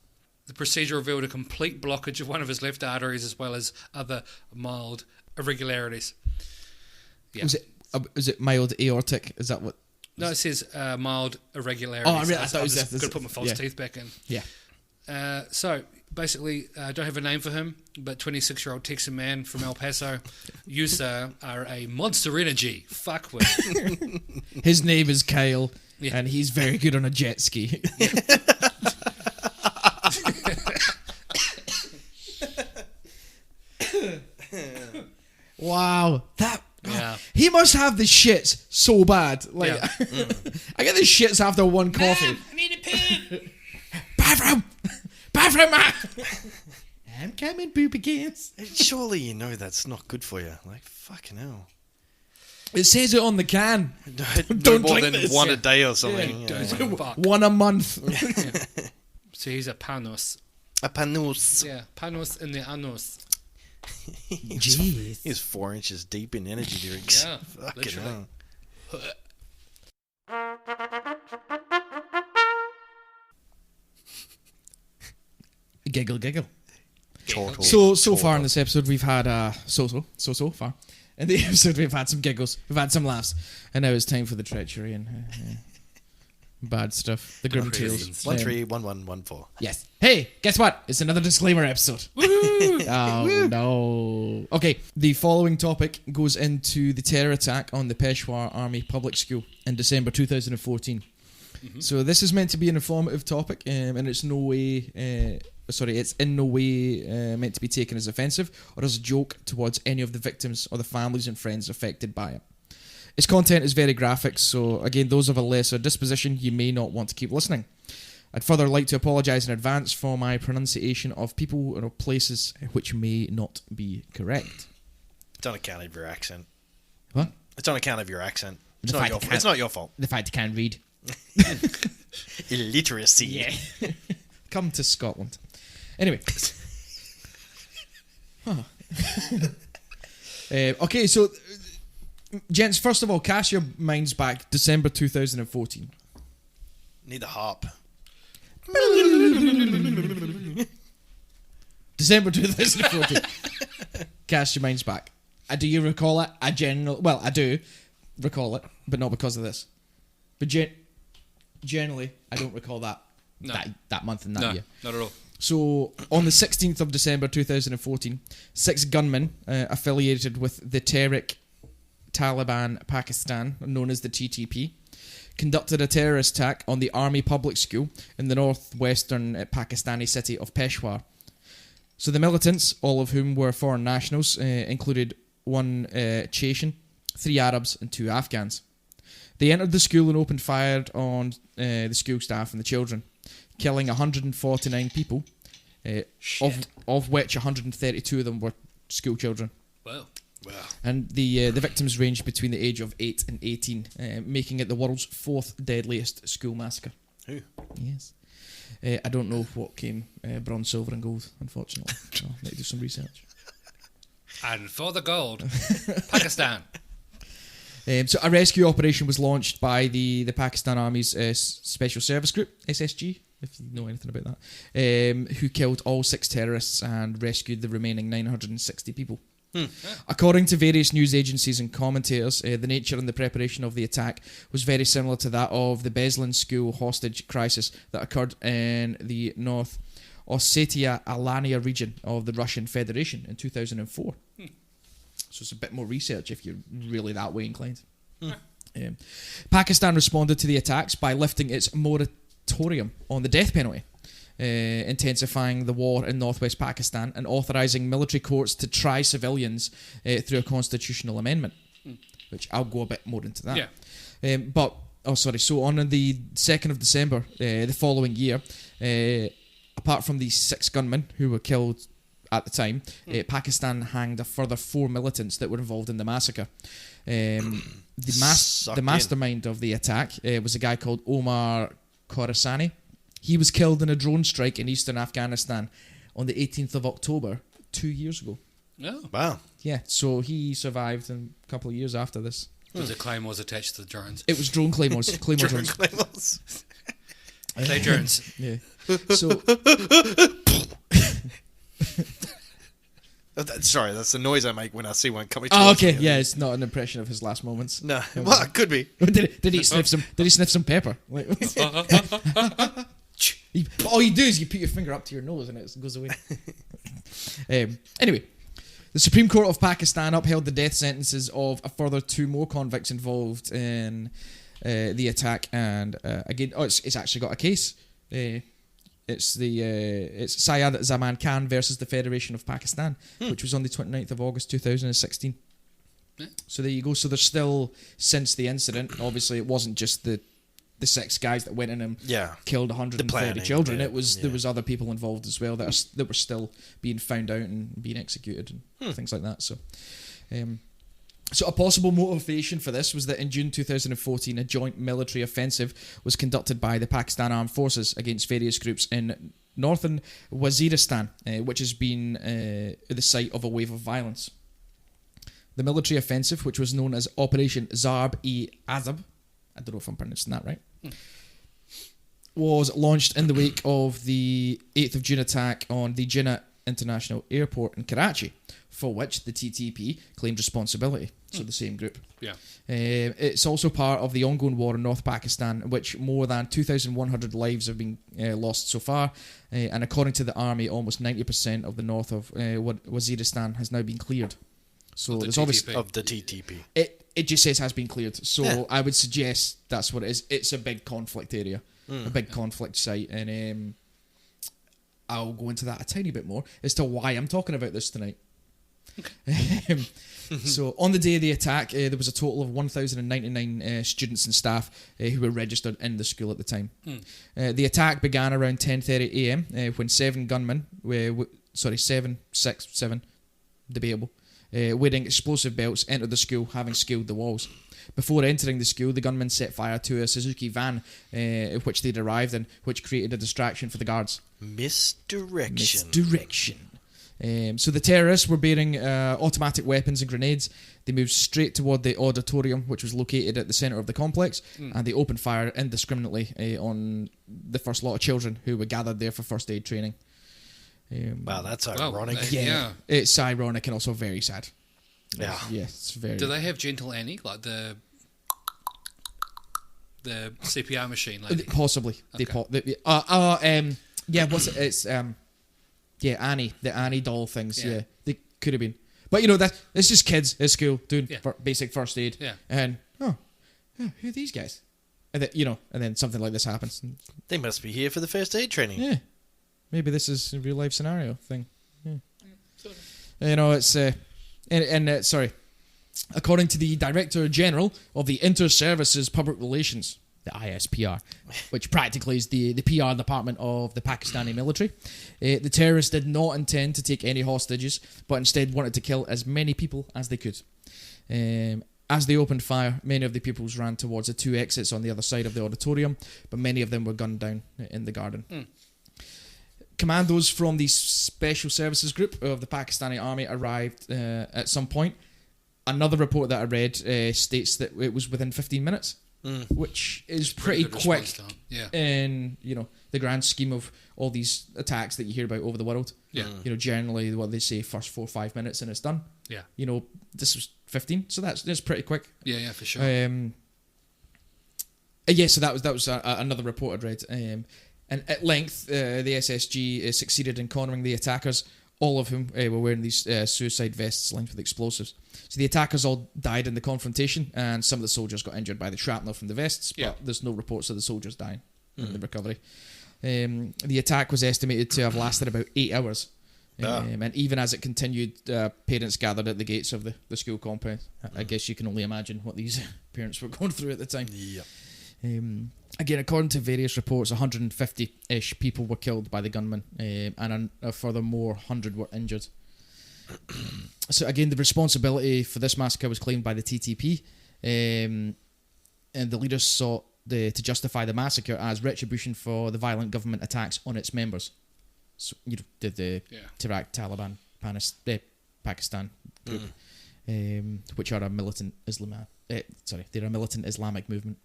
The procedure revealed a complete blockage of one of his left arteries as well as other mild irregularities. Yeah. Was it mild aortic? Is that what? No, it says mild irregularities. Oh, I thought it I'm was just this. going to put my false Yeah. teeth back in. Yeah. So, basically, I don't have a name for him, but 26-year-old Texan man from El Paso, you, sir, are a Monster Energy fuckwit. His name is Kyle, Yeah. and he's very good on a jet ski. Wow. Yeah. He must have the shits so bad. Like, Yeah. I get the shits after one coffee. I need a pen. Bathroom! Bathroom, man! I'm coming, poop agains. Surely you know that's not good for you. Like, fucking hell. It says it on the can. Don't more drink than this. one a day or something. Yeah, Yeah. don't fuck. One a month. So he's a panos. A panus. Yeah, panos in the anus. Jeez. He's 4 inches deep in energy drinks. Yeah, Fucking literally. hell. Giggle, giggle. Chortle. So far in this episode, we've had so far. In the episode, we've had some giggles, we've had some laughs, and now it's time for the treachery and bad stuff. The grim tales. 131114. Yes. Hey, guess what? It's another disclaimer episode. Oh no. Okay, the following topic goes into the terror attack on the Peshawar Army Public School in December 2014. So this is meant to be an informative topic, and it's no way. It's in no way meant to be taken as offensive or as a joke towards any of the victims or the families and friends affected by it. Its content is very graphic, so again, those of a lesser disposition, you may not want to keep listening. I'd further like to apologise in advance for my pronunciation of people or places which may not be correct. It's on account of your accent. What? It's on account of your accent. It's The not fact your I fault. can't- It's not your fault. The fact I can't read. Illiteracy. Come to Scotland. Anyway. Okay, so, gents, first of all, cast your minds back December 2014. Need a harp. December 2014. Cast your minds back. Do you recall it? I do recall it, but not because of this. But generally, I don't recall that month and that year. Not at all. So, on the 16th of December 2014, 6 gunmen affiliated with the Tehrik-Taliban Pakistan, known as the TTP, conducted a terrorist attack on the army public school in the northwestern Pakistani city of Peshawar. So the militants, all of whom were foreign nationals, included 1 Chechen, 3 Arabs and 2 Afghans. They entered the school and opened fire on the school staff and the children, killing 149 people, of which 132 of them were school children. Wow. And the victims ranged between the age of 8 and 18, making it the world's 4th deadliest school massacre. Who? Yes. I don't know what came bronze, silver and gold, unfortunately. So I'll need to do some research. And for the gold, Pakistan. So a rescue operation was launched by the Pakistan Army's Special Service Group, SSG, if you know anything about that, who killed all 6 terrorists and rescued the remaining 960 people. According to various news agencies and commentators, the nature and the preparation of the attack was very similar to that of the Beslan school hostage crisis that occurred in the North Ossetia Alania region of the Russian Federation in 2004. So it's a bit more research if you're really that way inclined. Pakistan responded to the attacks by lifting its moratorium on the death penalty, intensifying the war in northwest Pakistan and authorising military courts to try civilians through a constitutional amendment, which I'll go a bit more into that. So on the 2nd of December, the following year, apart from these 6 gunmen who were killed at the time, Pakistan hanged a further 4 militants that were involved in the massacre. The mastermind of the attack was a guy called Omar Khorasani. He was killed in a drone strike in eastern Afghanistan on the 18th of October 2 years ago. Oh. Wow. Yeah, so he survived in a couple of years after this. Was the claymores attached to the drones? It was drone claymores. Claymore Drone drones. claymores. Clay drones. Yeah. So... Sorry, that's the noise I make when I see one coming Oh, towards okay. me. Yeah, it's not an impression of his last moments. No. Well, it could be. Did he sniff some? Did he sniff some pepper? Like, all you do is you put your finger up to your nose and it goes away. Anyway, the Supreme Court of Pakistan upheld the death sentences of a further 2 more convicts involved in the attack, and again, it's actually got a case. It's Syed Zaman Khan versus the Federation of Pakistan, which was on the 29th of August 2016. So there you go. So there's still, since the incident, obviously it wasn't just the 6 guys that went in and killed 130 children. There was other people involved as well that were still being found out and being executed and things like that. So. So a possible motivation for this was that in June 2014, a joint military offensive was conducted by the Pakistan Armed Forces against various groups in northern Waziristan, which has been the site of a wave of violence. The military offensive, which was known as Operation Zarb-e-Azab, I don't know if I'm pronouncing that right, was launched in the wake of the 8th of June attack on the Jinnah International Airport in Karachi, for which the TTP claimed responsibility. So the same group. Yeah. It's also part of the ongoing war in North Pakistan, in which more than 2,100 lives have been lost so far. And according to the army, almost 90% of the north of Waziristan has now been cleared. So there's obviously of the TTP. It just says has been cleared. So I would suggest that's what it is. It's a big conflict area, a big conflict site, and I'll go into that a tiny bit more as to why I'm talking about this tonight. So on the day of the attack, there was a total of 1,099 students and staff who were registered in the school at the time. The attack began around 10:30 a.m. When 7 gunmen, 7, debatable, wearing explosive belts entered the school, having scaled the walls. Before entering the school, the gunmen set fire to a Suzuki van, which they'd arrived in, which created a distraction for the guards. Misdirection. So the terrorists were bearing automatic weapons and grenades. They moved straight toward the auditorium, which was located at the centre of the complex, and they opened fire indiscriminately on the first lot of children who were gathered there for first aid training. Wow, that's ironic. Yeah, it's ironic and also very sad. Yeah. Yeah, it's very... Do they have Gentle Annie, like the CPR machine lady? Possibly. Okay. Yeah, what's it? It's Annie, the Annie doll things. Yeah, they could have been, but it's just kids at school doing basic first aid. Yeah, and who are these guys? And then something like this happens. They must be here for the first aid training. Yeah, maybe this is a real life scenario thing. Yeah. It's sorry. According to the Director General of the Inter-Services Public Relations, the ISPR, which practically is the PR department of the Pakistani military, the terrorists did not intend to take any hostages, but instead wanted to kill as many people as they could. As they opened fire, many of the pupils ran towards the two exits on the other side of the auditorium, but many of them were gunned down in the garden. Commandos from the Special Services Group of the Pakistani Army arrived at some point. Another report that I read states that it was within 15 minutes, which is pretty quick in the grand scheme of all these attacks that you hear about over the world. Yeah. Generally what they say first 4 or 5 minutes and it's done. Yeah. This was 15, so that's pretty quick. Yeah, for sure. So that was another report I'd read. And at length, the SSG succeeded in cornering the attackers, all of whom were wearing these suicide vests linked with explosives. So the attackers all died in the confrontation, and some of the soldiers got injured by the shrapnel from the vests, but there's no reports of the soldiers dying in the recovery. The attack was estimated to have lasted about 8 hours. And even as it continued, parents gathered at the gates of the school compound. I guess you can only imagine what these parents were going through at the time. Yep. Again, according to various reports, 150-ish people were killed by the gunmen, and a further more 100 were injured. So again, the responsibility for this massacre was claimed by the TTP, and the leaders sought to justify the massacre as retribution for the violent government attacks on its members. So, the Iraq Taliban Pakistan group, which are a militant they're a militant Islamic movement.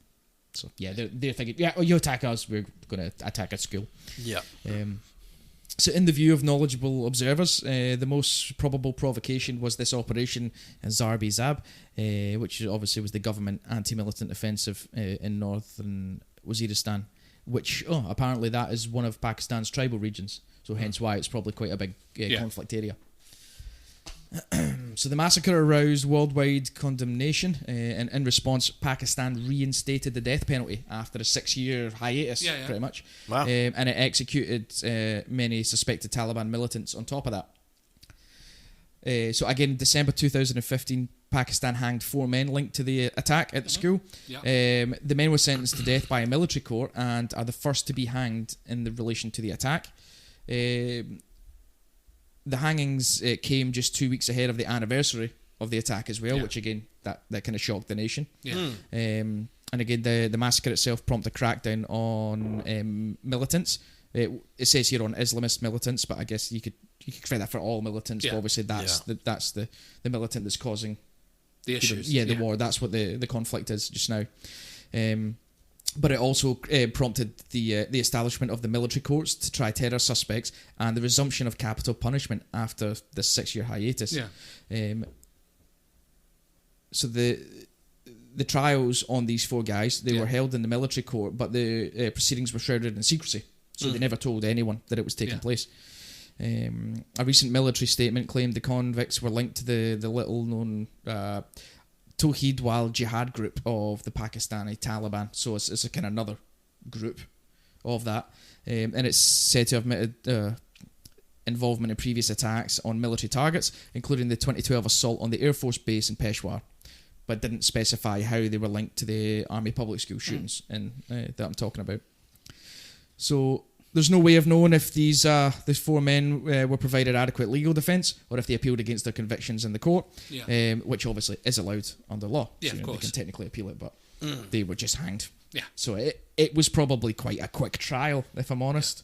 So they're thinking, you attack us, we're going to attack a school. Yeah. So in the view of knowledgeable observers, the most probable provocation was this operation Zarbi Zab, which obviously was the government anti-militant offensive in northern Waziristan, which apparently that is one of Pakistan's tribal regions. So hence why it's probably quite a big conflict area. So the massacre aroused worldwide condemnation, and in response, Pakistan reinstated the death penalty after a 6-year hiatus, pretty much. Wow. And it executed many suspected Taliban militants on top of that. So again, December 2015, Pakistan hanged 4 men linked to the attack at the school. Yeah. The men were sentenced to death by a military court and are the first to be hanged in relation to the attack. The hangings came just 2 weeks ahead of the anniversary of the attack as well, which again, that kind of shocked the nation. Yeah. And again, the massacre itself prompted a crackdown on militants. It says here on Islamist militants, but I guess you could create that for all militants. But obviously, that's the militant that's causing the issues. The war. That's what the conflict is just now. But it also prompted the establishment of the military courts to try terror suspects and the resumption of capital punishment after this 6-year hiatus. Yeah. So the trials on these 4 guys, they were held in the military court, but the proceedings were shrouded in secrecy. So they never told anyone that it was taking place. A recent military statement claimed the convicts were linked to the little-known Tawheed wal Jihad group of the Pakistani Taliban. So it's a kind of another group of that. And it's said to have admitted involvement in previous attacks on military targets, including the 2012 assault on the Air Force Base in Peshawar, but didn't specify how they were linked to the Army public school shootings that I'm talking about. So there's no way of knowing if these 4 men were provided adequate legal defence or if they appealed against their convictions in the court, which obviously is allowed under law. Yeah, so, of course. They can technically appeal it, but they were just hanged. Yeah. So it was probably quite a quick trial, if I'm honest.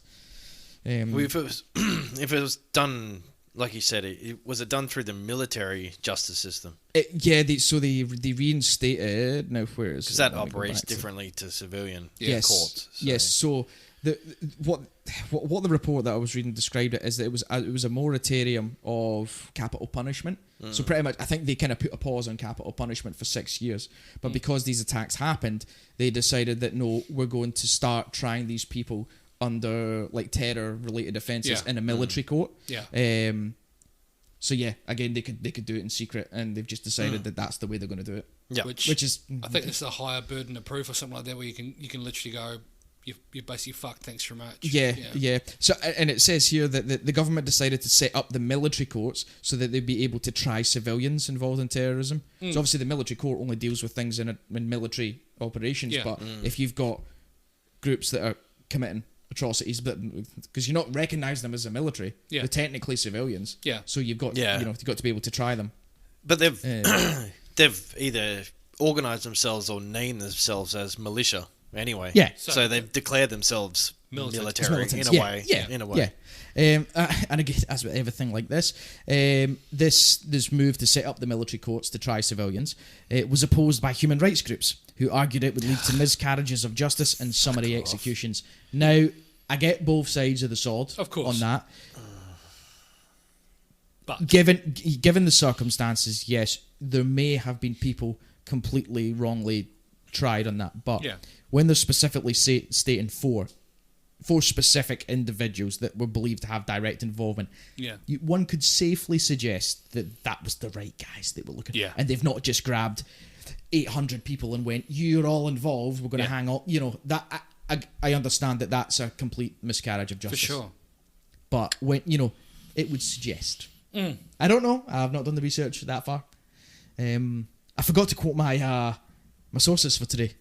Well, if it was done like you said, was it done through the military justice system? They reinstated. Now where is because that operates differently to civilian courts. So. Yes. So what the report that I was reading described it is that it was a moratorium of capital punishment. So pretty much, I think they kind of put a pause on capital punishment for 6 years. But because these attacks happened, they decided that no, we're going to start trying these people under like terror-related offences in a military court. Yeah. So yeah, again, they could do it in secret, and they've just decided that that's the way they're going to do it. Yeah, which is I think it's a higher burden of proof or something like that, where you can literally go, you're basically fucked. Thanks very much. Yeah. So, and it says here that the government decided to set up the military courts so that they'd be able to try civilians involved in terrorism. So obviously, the military court only deals with things in military operations. But if you've got groups that are committing atrocities, but because you're not recognising them as a military, they're technically civilians. Yeah. So you've got you've got to be able to try them. But they've either organised themselves or named themselves as militia anyway. Yeah. So they've declared themselves military in a way. In a way. And again, as with everything like this, this move to set up the military courts to try civilians, it was opposed by human rights groups who argued it would lead to miscarriages of justice and summary executions. Now, I get both sides of the sword on that. But given the circumstances, yes, there may have been people completely wrongly tried on that. But when they're specifically stating four specific individuals that were believed to have direct involvement, one could safely suggest that was the right guys they were looking at. And they've not just grabbed 800 people and went, you're all involved, we're going to hang up. You know, that I understand that that's a complete miscarriage of justice. For sure. But when, it would suggest. I don't know. I've not done the research that far. I forgot to quote my sources for today.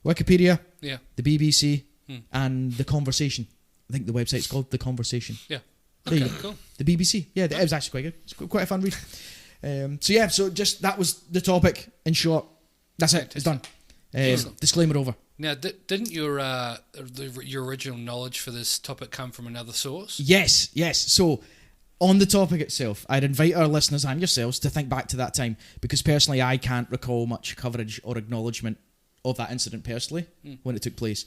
Wikipedia, the BBC, and The Conversation. I think the website's called The Conversation. Yeah. Okay, cool. The BBC. Yeah, it was actually quite good. It's quite a fun read. So just that was the topic in short. That's it. It's done. Disclaimer over. Now, didn't your original knowledge for this topic come from another source? Yes. So, on the topic itself, I'd invite our listeners and yourselves to think back to that time, because personally I can't recall much coverage or acknowledgement of that incident personally when it took place.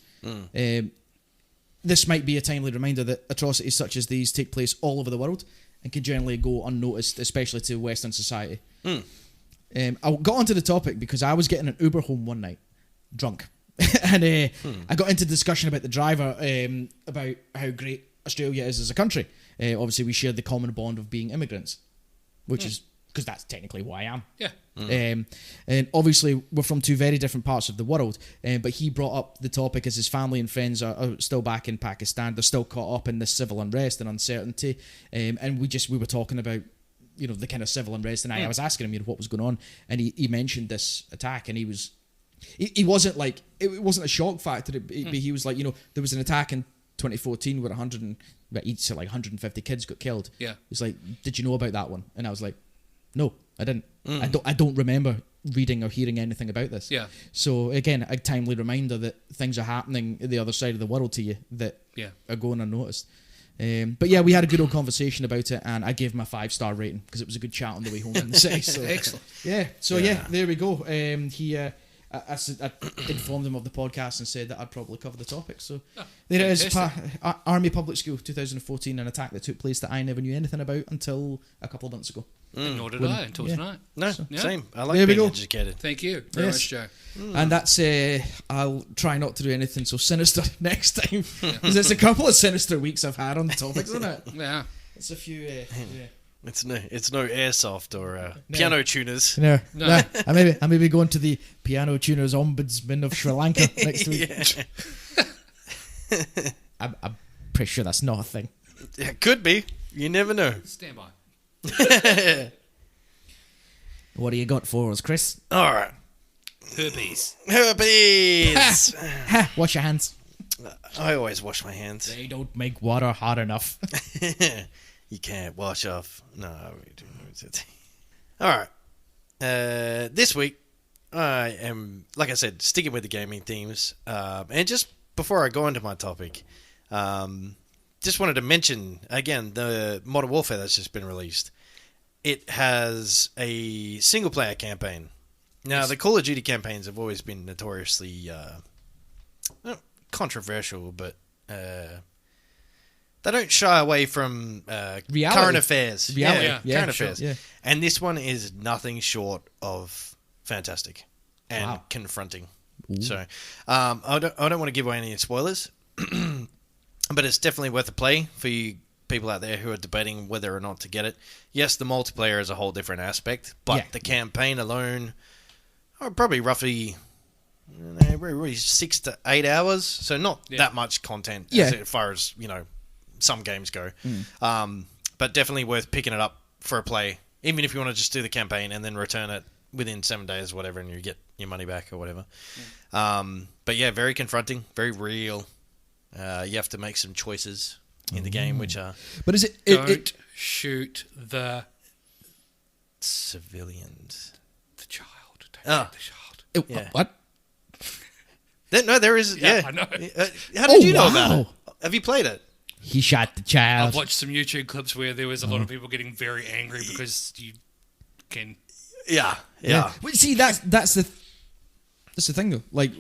This might be a timely reminder that atrocities such as these take place all over the world and can generally go unnoticed, especially to Western society. I got onto the topic because I was getting an Uber home one night, drunk. And I got into discussion about the driver, about how great Australia is as a country. Obviously, we shared the common bond of being immigrants, which is because that's technically who I am. Yeah. And obviously, we're from two very different parts of the world. But he brought up the topic as his family and friends are still back in Pakistan. They're still caught up in this civil unrest and uncertainty. And we were talking about the kind of civil unrest, and I was asking him what was going on, and he mentioned this attack, and he wasn't like, it wasn't a shock factor, but he was like, there was an attack in 2014 where 150 kids got killed. Yeah. He's like, did you know about that one? And I was like, no, I didn't. I don't remember reading or hearing anything about this. Yeah. So again, a timely reminder that things are happening at the other side of the world to you that are going unnoticed. But yeah, we had a good old conversation about it, and I gave him a 5-star rating because it was a good chat on the way home from the city. So, excellent. Yeah. So yeah, there we go. I informed him of the podcast and said that I'd probably cover the topic. So there it is. Army Public School 2014, an attack that took place that I never knew anything about until a couple of months ago. Nor did I until tonight. No, same. I like being educated. Thank you very much, Joe. And that's I'll try not to do anything so sinister next time, because it's a couple of sinister weeks I've had on the topics, isn't it? Yeah. It's a few. It's no airsoft or piano tuners. No. I may be going to the piano tuners ombudsman of Sri Lanka next week. I'm pretty sure that's not a thing. It could be. You never know. Stand by. What do you got for us, Chris? All right. Herpes. Wash your hands. I always wash my hands. They don't make water hot enough. You can't wash off. No, we don't. All right. This week, I am, like I said, sticking with the gaming themes. And just before I go into my topic, just wanted to mention again the Modern Warfare that's just been released. It has a single player campaign. Now, the Call of Duty campaigns have always been notoriously not controversial, but they don't shy away from current affairs. Current affairs. Yeah. And this one is nothing short of fantastic and confronting. Ooh. So I don't want to give away any spoilers, but it's definitely worth a play for you people out there who are debating whether or not to get it. Yes, the multiplayer is a whole different aspect, but the campaign alone, probably roughly 6 to 8 hours, so not that much content as far as some games go. But definitely worth picking it up for a play, even if you want to just do the campaign and then return it within 7 days or whatever, and you get your money back or whatever. But yeah, very confronting, very real. You have to make some choices in the game, which are... But is it... Don't shoot the... civilians. The child. Don't shoot the child. What? No, there is... Yeah, I know. How did you know about it? Have you played it? He shot the child. I've watched some YouTube clips where there was a lot of people getting very angry because you can... Yeah. But see, that's the thing though. Like,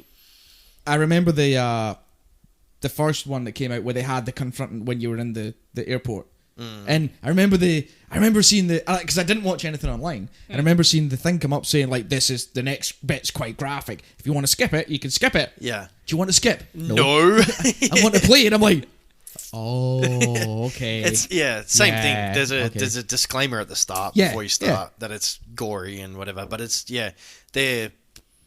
I remember the first one that came out where they had the confronting when you were in the airport, and I remember seeing because I didn't watch anything online, and I remember seeing the thing come up saying like, this is the next bit's quite graphic. If you want to skip it, you can skip it. Yeah. Do you want to skip? No. I want to play it. I'm like, oh, okay. It's same thing. There's a disclaimer at the start before you start that it's gory and whatever, but it's they're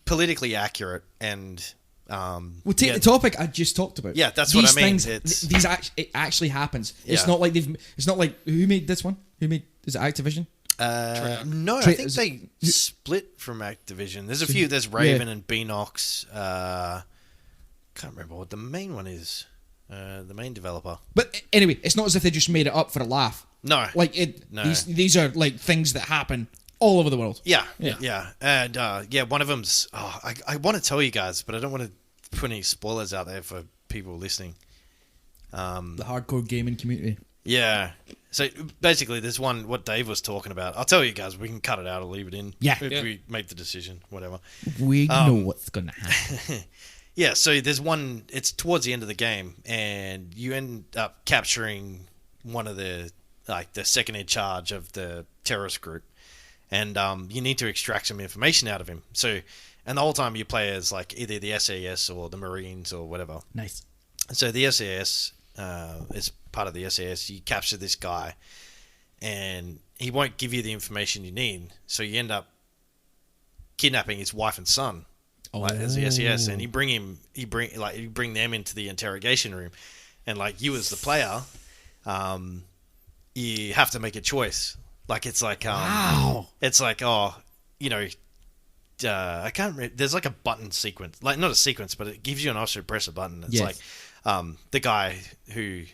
politically accurate and we'll take the topic I just talked about. Yeah, that's what I mean. It actually happens. It's not like who made this one? Is it Activision? No, I think they split from Activision. There's a few. There's Raven and Beanox. Can't remember what the main one is. The main developer. But anyway, it's not as if they just made it up for a laugh. No. Like these are like things that happen all over the world. Yeah. And one of them's I want to tell you guys, but I don't want to put any spoilers out there for people listening. The hardcore gaming community. Yeah. So basically there's one what Dave was talking about. I'll tell you guys, we can cut it out or leave it in. Yeah. If we make the decision, whatever. We know what's gonna happen. Yeah, so there's one, it's towards the end of the game, and you end up capturing one of the second in charge of the terrorist group, and you need to extract some information out of him. So, and the whole time you play as like either the SAS or the Marines or whatever. Nice. So the SAS, is part of the SAS, you capture this guy, and he won't give you the information you need, so you end up kidnapping his wife and son. As the SAS, and you bring them into the interrogation room, and like you as the player, you have to make a choice. Like it's like it's like I can't remember. There's like a button sequence, like not a sequence, but it gives you an option to press a button. It's like the guy who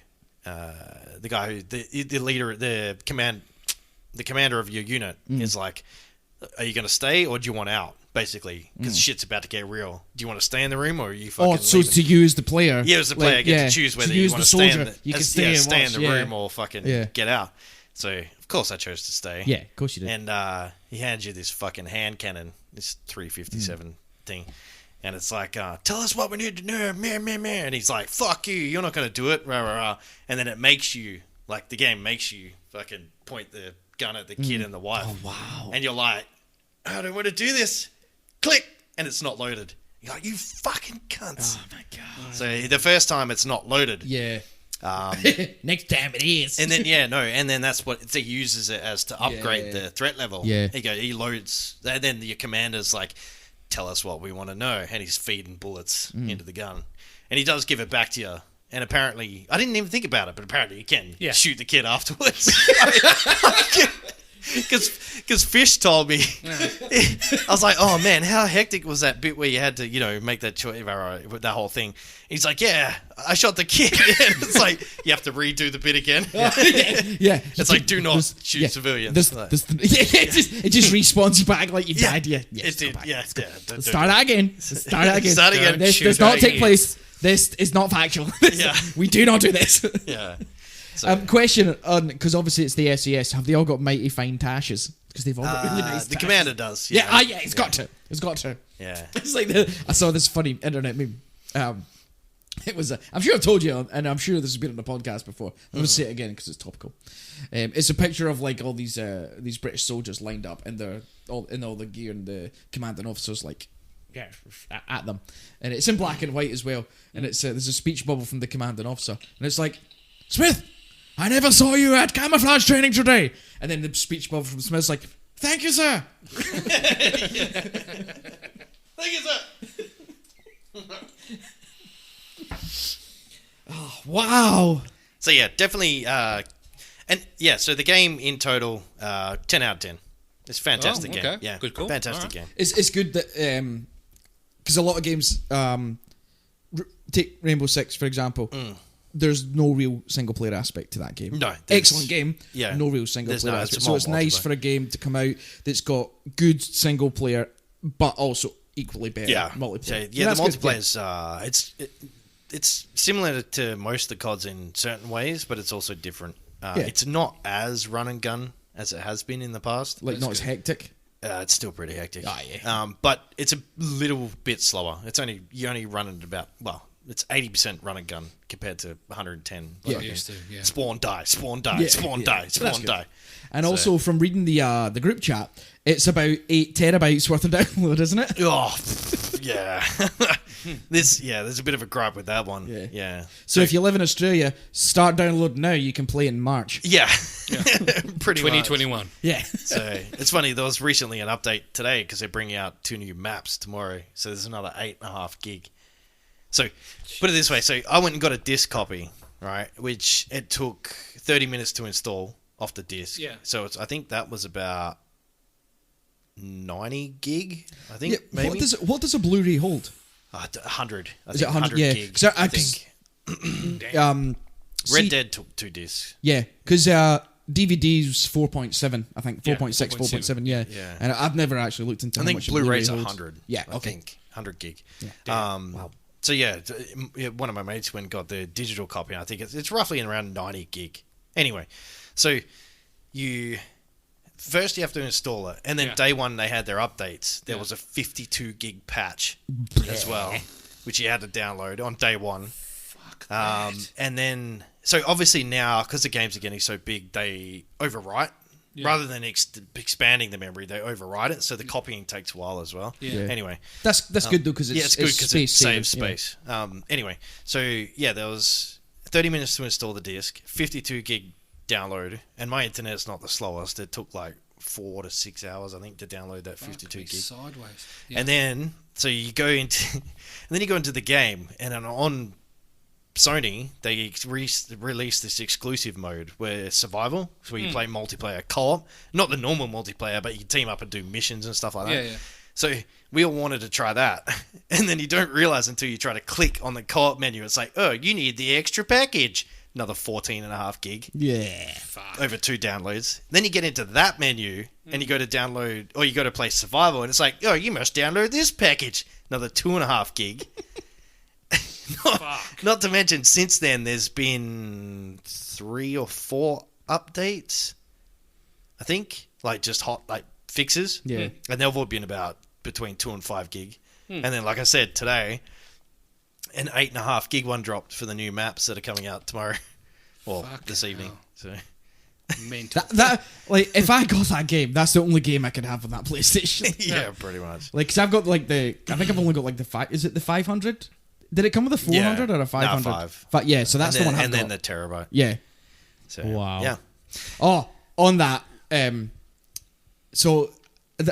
the leader, the commander of your unit is like, are you going to stay or do you want out? Basically, because shit's about to get real. Do you want to stay in the room or are you fucking so leaving? To you as the player. Yeah, as the player, get to choose whether you want to stay in the room room or fucking get out. So, of course, I chose to stay. Yeah, of course you did. And he hands you this fucking hand cannon, this 357 thing. And it's like, tell us what we need to do, man. And he's like, fuck you, you're not going to do it, rah, rah, rah. And then it makes you, like, the game makes you fucking point the gun at the kid and the wife. Oh, wow. And you're like, I don't want to do this. Click, and it's not loaded. You're like, you fucking cunts. Oh my god. So the first time it's not loaded. Yeah. Next time it is. And then and then that's what he uses it as to upgrade the threat level. Yeah. He loads, and then your commander's like, tell us what we want to know, and he's feeding bullets into the gun, and he does give it back to you. And apparently, I didn't even think about it, but apparently you can shoot the kid afterwards. Because Fish told me, I was like, oh man, how hectic was that bit where you had to, make that choice, that whole thing. He's like, yeah, I shot the kid. And it's like, you have to redo the bit again. Yeah. It's like, do not shoot civilians. It just respawns you back like you died. Yeah. It did. Yeah. Start that again. Start again. This does not take place This is not factual. Yeah. We do not do this. Yeah. So, Question on, because obviously it's the SES. Have they all got mighty fine tashes? Because they've all got really nice. the tashes. commander does. Yeah, it's got to. It's got to. Yeah. It's like I saw this funny internet meme. It was. I'm sure I've told you, and I'm sure this has been on the podcast before. I'm going to say it again because it's topical. It's a picture of like all these British soldiers lined up in all the gear, and the commanding officers like at them, and it's in black and white as well. And it's there's a speech bubble from the commanding officer, and it's like, Smith, I never saw you at camouflage training today. And then the speech bubble from Smith's like, thank you, sir. Thank you, sir. Oh, wow. So yeah, definitely, and yeah, so the game in total, 10 out of 10. It's a fantastic game. Yeah, good call. Fantastic game. It's good that because a lot of games, take Rainbow Six for example. There's no real single player aspect to that game. No, excellent game. Yeah, no real single player aspect. It's so it's nice for a game to come out that's got good single player, but also equally better multiplayer. Yeah, the multiplayer's it's similar to most of the CODs in certain ways, but it's also different. It's not as run and gun as it has been in the past. Like, not as hectic. It's still pretty hectic. Oh, yeah. But it's a little bit slower. You only run at about, it's 80% run and gun compared to 110. Spawn, die, spawn, die, spawn, die, spawn, die. And also, from reading the group chat, it's about 8 terabytes worth of download, isn't it? Oh, yeah. There's a bit of a gripe with that one. Yeah. So if you live in Australia, start downloading now. You can play in March. Yeah. Pretty 2021. much. Yeah. So it's funny. There was recently an update today because they're bringing out 2 new maps tomorrow. So there's another 8.5 gig. So put it this way. So I went and got a disc copy, right? Which it took 30 minutes to install off the disc. Yeah. So I think that was about 90 gig. I think maybe. What does a Blu-ray hold? 100. Is it 100? Yeah. Gig, I think. Red Dead took 2 discs. Yeah, because DVD's 4.7, I think 4.6, 4.7. Yeah. And I've never actually looked into. I think Blu-ray's 100. Yeah, I think 100 gig. Yeah. Wow. So yeah, one of my mates went and got the digital copy. And I think it's roughly around 90 gig. Anyway, so you have to install it, and then day one they had their updates. There was a 52 gig patch as well, which you had to download on day one. Fuck that. And then, so obviously now, because the games are getting so big, they overwrite. Rather than expanding the memory, they overwrite it, so the copying takes a while as well. Anyway, that's good though, because it's good because it saves space. Anyway, so there was 30 minutes to install the disc, 52 gig download, and my internet's not the slowest. It took like 4 to 6 hours, I think, to download that 52 gig. Sideways. And then, so you go into, and then you go into the game, and on Sony, they released this exclusive mode where survival, so where you play multiplayer co-op, not the normal multiplayer, but you team up and do missions and stuff like that. Yeah. So we all wanted to try that, and then you don't realize until you try to click on the co-op menu, it's like, oh, you need the extra package, another 14.5 gig. Yeah, over 2 downloads. Then you get into that menu, and you go to download, or you go to play survival, and it's like, oh, you must download this package, another 2.5 gig. Not to mention, since then, there's been 3 or 4 updates, I think, like just fixes. Yeah. And they've all been about between 2 and 5 gig. And then, like I said, today, an 8.5 gig one dropped for the new maps that are coming out tomorrow, or this evening. So mental. That like, if I got that game, that's the only game I could have on that PlayStation. yeah, pretty much. Like, because I've got like I think I've only got like the 5. Is it the 500? Did it come with a 400 or a 500? No, 5. Yeah, so that's the one I've got. And then the terabyte. Yeah. So, wow. Yeah. Oh, on that, so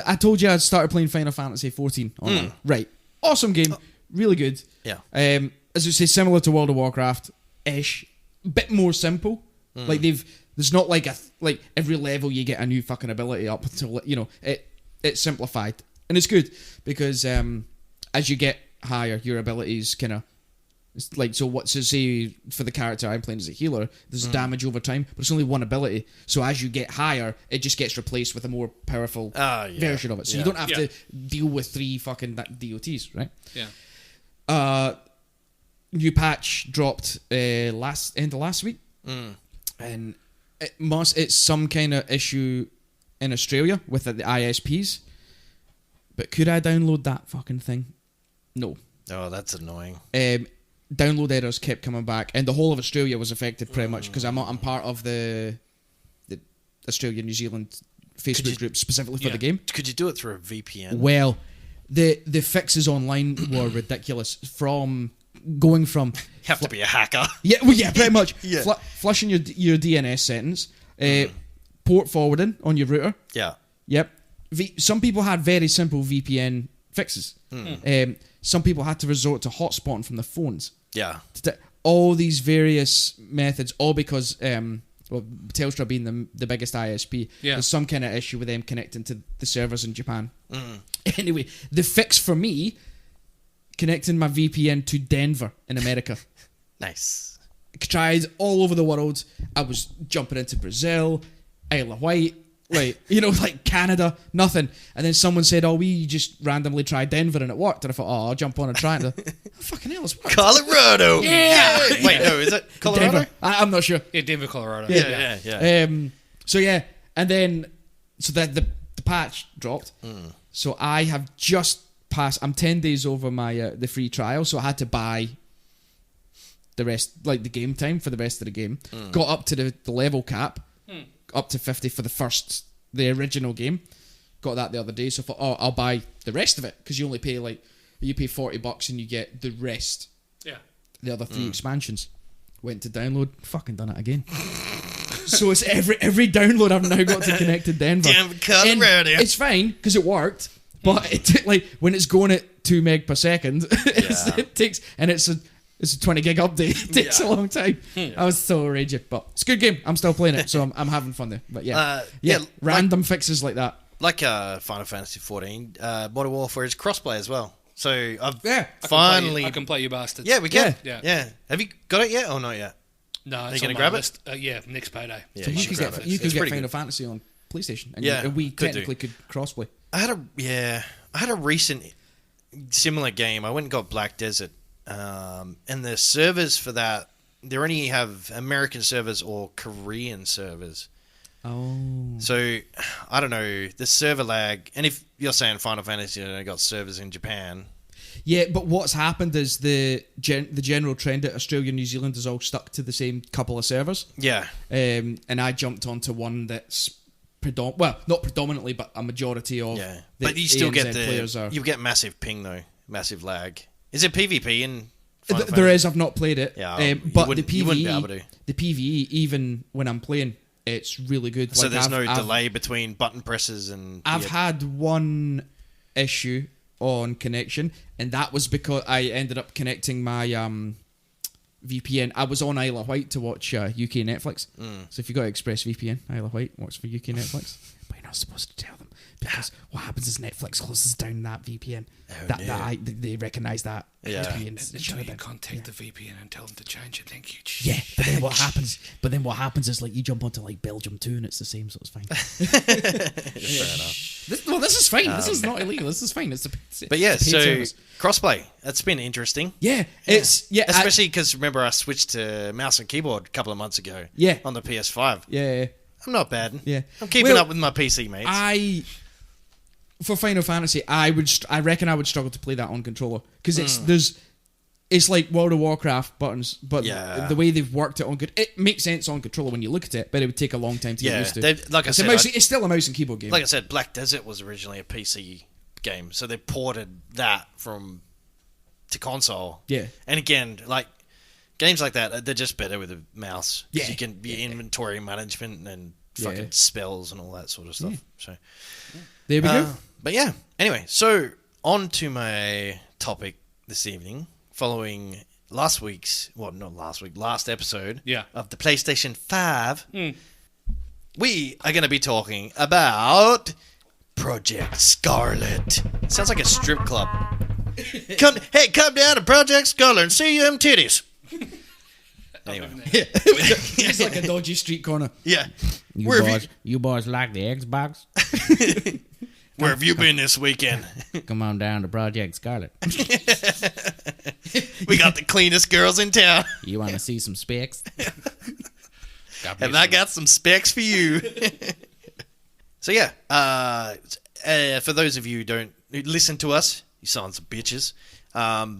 I told you I'd started playing Final Fantasy 14 online. Right. Awesome game. Really good. Yeah. As you say, similar to World of Warcraft-ish. Bit more simple. Like there's not like every level you get a new fucking ability up until, it's simplified. And it's good because as you get higher, your abilities kind of, it's like, so what's to say for the character I'm playing as a healer, there's damage over time, but it's only one ability, so as you get higher it just gets replaced with a more powerful version of it, so you don't have to deal with 3 fucking DOTs, right? new patch dropped end of last week, and it's some kind of issue in Australia with the ISPs. But could I download that fucking thing? No. Oh, that's annoying. Download errors kept coming back, and the whole of Australia was affected pretty much because I'm part of the Australia New Zealand Facebook group specifically for the game. Could you do it through a VPN? Well, the fixes online were ridiculous. Going from you have to be a hacker. Yeah, well, yeah, pretty much. Yeah. Flushing your DNS settings, port forwarding on your router. Yeah. Yep. Some people had very simple VPN fixes. Some people had to resort to hotspotting from their phones. Yeah. All these various methods, all because Telstra being the biggest ISP, there's some kind of issue with them connecting to the servers in Japan. Anyway, the fix for me, connecting my VPN to Denver in America. Nice. Tried all over the world. I was jumping into Brazil, Isle of Wight, like Canada, nothing. And then someone said, we just randomly tried Denver and it worked. And I thought, I'll jump on and try it. Fucking hell, it's worked. Colorado! Yeah! Wait, no, is it Colorado? Denver. I'm not sure. Yeah, Denver, Colorado. Yeah. So yeah, and then, so the patch dropped. So I have just passed, I'm 10 days over my the free trial, so I had to buy the rest, like the game time for the rest of the game. Got up to the level cap. Up to 50 for the original game. Got that the other day, so I thought, I'll buy the rest of it because you only pay $40 and you get the rest. Yeah. The other 3 expansions. Went to download, fucking done it again. So it's every download I've now got to connect to Denver. Damn Colorado. It's fine because it worked, but when it's going at 2 meg per second, it takes, and it's a 20 gig update. It takes a long time. I was so raging, but it's a good game. I'm still playing it, so I'm having fun there. But random fixes like that. Like Final Fantasy 14, Modern Warfare is crossplay as well. So I've finally... I can play you bastards. Yeah, we can. Yeah. Have you got it yet or not yet? No, are it's you going to grab list. Yeah, next payday. Yeah, so you could get Final good. Fantasy on PlayStation, and, and we technically could crossplay. I had a recent similar game. I went and got Black Desert. And the servers for that, they only have American servers or Korean servers. Oh. So, I don't know, the server lag, and if you're saying Final Fantasy only got servers in Japan. Yeah, but what's happened is the general trend at Australia and New Zealand is all stuck to the same couple of servers. Yeah. And I jumped onto one that's not predominantly, but a majority of but you still get players you get massive ping though, massive lag. Is it PvP in Final There is. I've not played it. Yeah, but the PvE, even when I'm playing, it's really good. So there's no delay between button presses and... I've had one issue on connection, and that was because I ended up connecting my VPN. I was on Isle of Wight to watch UK Netflix. So if you got ExpressVPN, Isle of Wight works for UK Netflix. But you're not supposed to tell them. Because what happens is Netflix closes down that VPN. They recognise that. Until you contact the VPN and tell them to change it. Thank you. Yeah, but then what happens is you jump onto Belgium too, and it's the same, so it's fine. Fair enough. This is fine. This is not illegal. This is fine. So service. crossplay. That's been interesting. Yeah. Especially because remember I switched to mouse and keyboard a couple of months ago. Yeah. On the PS5. Yeah. I'm not bad. Yeah. I'm keeping up with my PC mates. For Final Fantasy, I reckon I would struggle to play that on controller because it's like World of Warcraft buttons, but the way they've worked it on it makes sense on controller when you look at it, but it would take a long time to get used to. It's still a mouse and keyboard game. Like I said, Black Desert was originally a PC game, so they ported that to console. Yeah, and again, games like that, they're just better with a mouse. Yeah, you can be inventory management and fucking spells and all that sort of stuff. So there we go. But yeah, anyway, so on to my topic this evening, following last episode of the PlayStation 5, we are going to be talking about Project Scarlet. Sounds like a strip club. Come down to Project Scarlet and see them titties. Anyway. It's like a dodgy street corner. Yeah. You boys like the Xbox? Where have you been this weekend? Come on down to Project Scarlet. We got the cleanest girls in town. You want to see some specs? And I got some specs for you. So yeah, for those of you who listen to us, you sons of bitches. Well,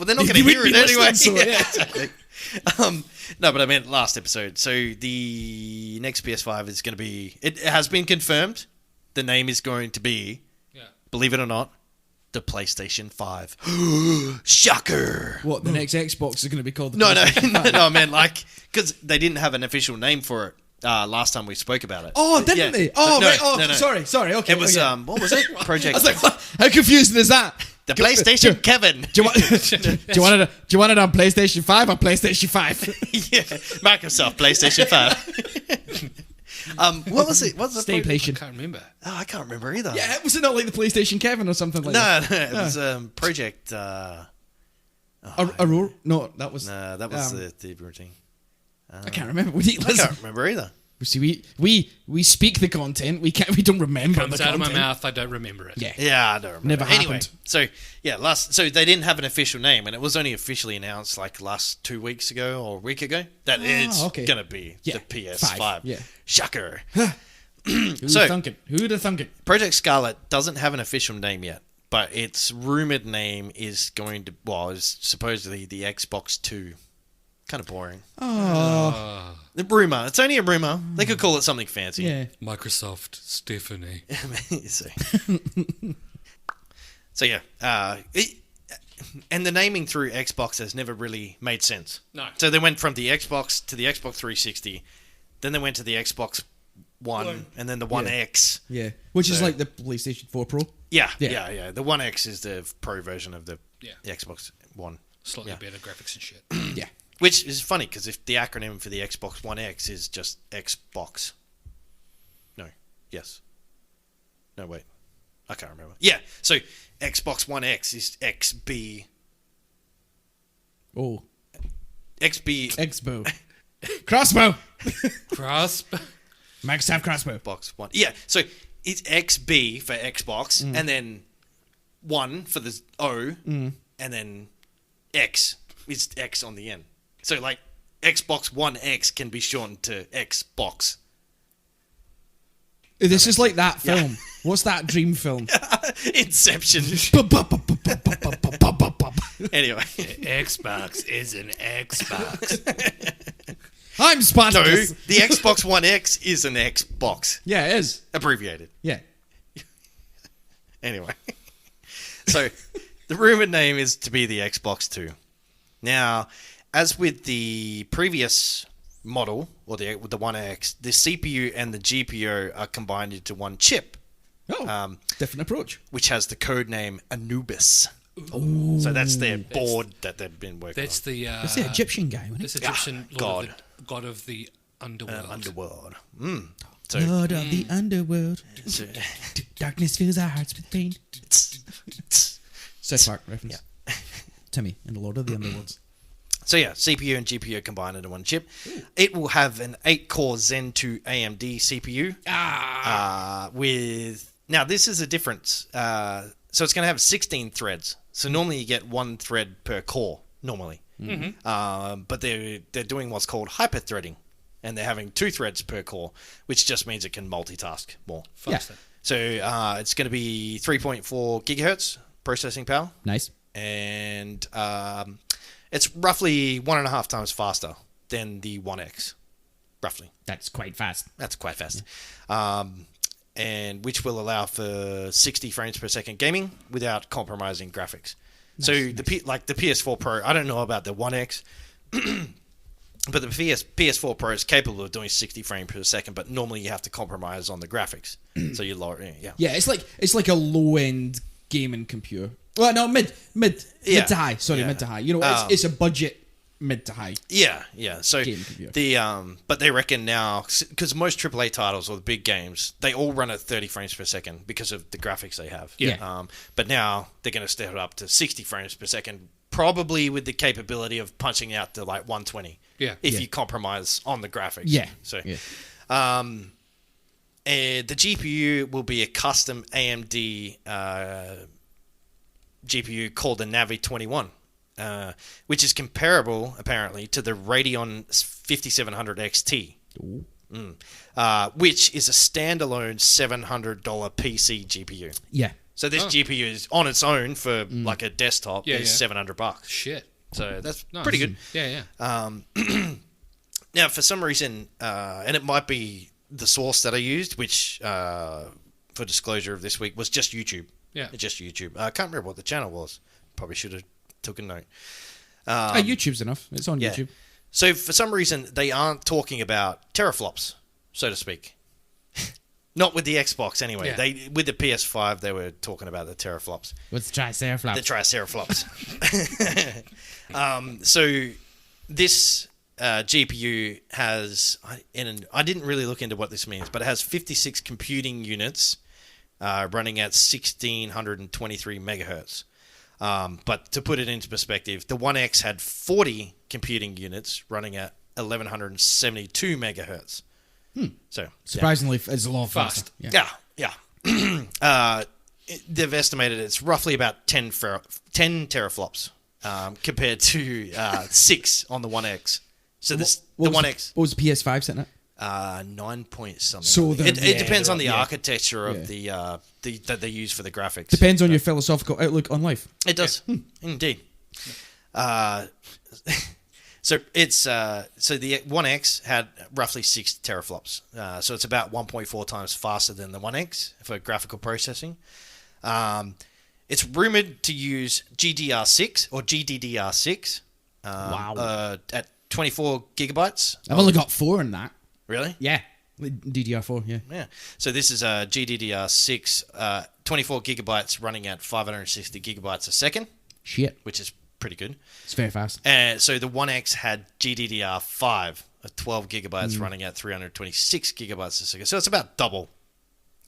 they're not going to hear it anyway. So, yeah. Exactly. No, but I meant last episode. So the next PS5 is going to be. It has been confirmed. The name is going to be, believe it or not, the PlayStation 5. Shocker! What, the next Xbox is going to be called the No, PlayStation 5? I meant like because they didn't have an official name for it last time we spoke about it. Oh, didn't they? Oh, No, right. Oh, no. sorry. Okay. It was okay. what was it? Project. I was like, what? How confusing is that? The PlayStation Kevin. Do you want it on PlayStation 5 or PlayStation 5? Yeah, Microsoft PlayStation 5. What was it? What's the Stayplation. I can't remember. Oh, I can't remember either. Yeah, was it not like the PlayStation Kevin or something like that? No, it was Project. Aurora? No, that was. No, that was the routine. I can't remember. I can't remember either. See, we speak the content. We don't remember. Comes the out of content. my mouth. I don't remember it. Yeah. Yeah, I don't remember. Never Anyway, happened. so yeah, so they didn't have an official name, and it was only officially announced like last 2 weeks ago or a week ago that it's gonna be the PS5. 5, yeah. Shocker. Who'd So- have thunk it? Who'd have thunk it? Project Scarlet doesn't have an official name yet, but its rumored name is is supposedly the Xbox 2. Kind of boring. Oh, The rumor. It's only a rumor. They could call it something fancy. yeah. Microsoft Stephanie. So yeah, and the naming through Xbox has never really made sense. No. So they went from the Xbox to the Xbox 360, then they went to the Xbox One, and then the One X. Yeah. Which is So- like the PlayStation 4 Pro. Yeah. The One X is the Pro version of the Xbox One. Slightly better graphics and shit. Yeah. Which is funny because if the acronym for the Xbox One X is just Xbox. No. Yes. No, wait. I can't remember. Yeah. So Xbox One X is XB. Oh. XB. Xbow. Crossbow. Grasp. Microsoft Crossbow. Xbox One. Yeah. So it's XB for Xbox, and then 1 for the O, and then X is X on the end. So like Xbox One X can be shortened to Xbox. This is like that film. What's that dream film? Inception. Anyway. Xbox is an Xbox. I'm No, Spartacus. the Xbox One X is an Xbox. Yeah, it is. Abbreviated. Yeah. Anyway. So, the rumored name is to be the Xbox 2. Now, as with the previous model, or the One X, the CPU and the GPU are combined into one chip. Oh, different approach. Which has the code name Anubis. Ooh, so that's their board that they've been working That's on. That's the Egyptian guy, wasn't This it? Egyptian God. god of the underworld. Underworld. So, Lord of the underworld. so Darkness fills our hearts with pain. South Park reference. Yeah. Timmy and the Lord of the Underworlds. So yeah, CPU and GPU combined into one chip. It will have an 8-core Zen 2 AMD CPU. Now this is a difference. So it's going to have 16 threads. So normally you get 1 thread per core. Normally, but they're doing what's called hyper-threading, and they're having 2 threads per core, which just means it can multitask more. Faster. So it's going to be 3.4 gigahertz processing power. Nice. And it's roughly 1.5 times faster than the One X. Roughly. That's quite fast. That's quite fast. And which will allow for 60 frames per second gaming without compromising graphics. Nice, so the PS4 Pro, I don't know about the One X, but the PS4 Pro is capable of doing 60 frames per second, but normally you have to compromise on the graphics. So you lower it, yeah. Yeah, it's like a low end gaming computer. Well, no, mid to high. Sorry, Yeah. mid to high. You know, it's a budget mid to high. Yeah. So Game computer. but they reckon now, because most AAA titles or the big games, they all run at 30 frames per second because of the graphics they have. Yeah. But now they're going to step it up to 60 frames per second, probably with the capability of punching out to like 120. Yeah. If you compromise on the graphics. Yeah. So, yeah. the GPU will be a custom AMD GPU called the Navi 21, which is comparable, apparently, to the Radeon 5700 XT, which is a standalone $700 PC GPU. Yeah. So this GPU is on its own for like a desktop is $700. Shit. So that's pretty good. Yeah. Now, for some reason, and it might be the source that I used, which, for disclosure of this week, was just YouTube. Yeah. Just YouTube. I can't remember what the channel was. Probably should have took a note. YouTube's enough. It's on YouTube. So, for some reason, they aren't talking about teraflops, so to speak. Not with the Xbox, anyway. Yeah. With the PS5, they were talking about the teraflops. What's the triceraflops? The triceraflops. So this GPU has, and I didn't really look into what this means, but it has 56 computing units running at 1623 megahertz. But to put it into perspective, the 1X had 40 computing units running at 1172 megahertz. So surprisingly, it's a lot faster. Yeah. They've estimated it's roughly about 10 teraflops compared to 6 on the 1X. So the 1X. What was the PS5 sitting at? 9 point something. So it depends on the architecture of the that they use for the graphics. Depends on your philosophical outlook on life. It does, indeed. So it's so the 1X had roughly 6 teraflops. So it's about 1.4 times faster than the 1X for graphical processing. It's rumored to use GDR6 or GDDR6. Wow. At 24 gigabytes. I've only got 4 in that. Really? Yeah. DDR4, yeah. Yeah. So this is a GDDR6, 24 gigabytes running at 560 gigabytes a second. Shit. Which is pretty good. It's very fast. And so the 1X had GDDR5 of 12 gigabytes running at 326 gigabytes a second. So it's about double.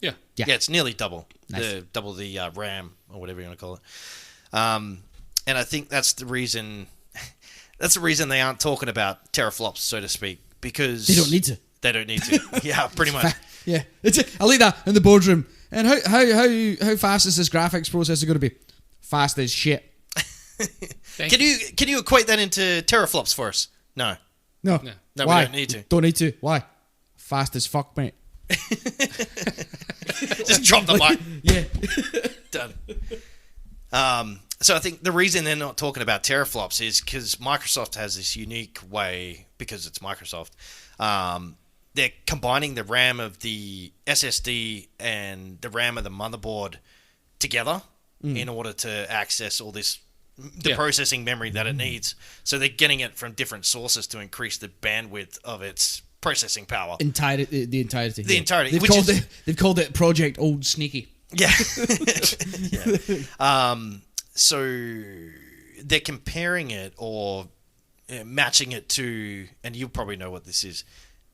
Yeah. Yeah, it's nearly double. Nice. Double the RAM or whatever you want to call it. And I think that's the reason they aren't talking about teraflops, so to speak, because they don't need to. They don't need to. Yeah, pretty much. Yeah. I'll leave that in the boardroom. And how fast is this graphics processor going to be? Fast as shit. Can you equate that into teraflops for us? No. No. Why? We don't need to. Don't need to. Why? Fast as fuck, mate. Just drop the mic. Yeah. Done. So I think the reason they're not talking about teraflops is because Microsoft has this unique way, because it's Microsoft, they're combining the RAM of the SSD and the RAM of the motherboard together in order to access all this, the processing memory that it needs. So they're getting it from different sources to increase the bandwidth of its processing power. The entirety. The entirety. They've called it Project Old Sneaky. Yeah. Yeah. So they're comparing it or matching it to, and you probably know what this is,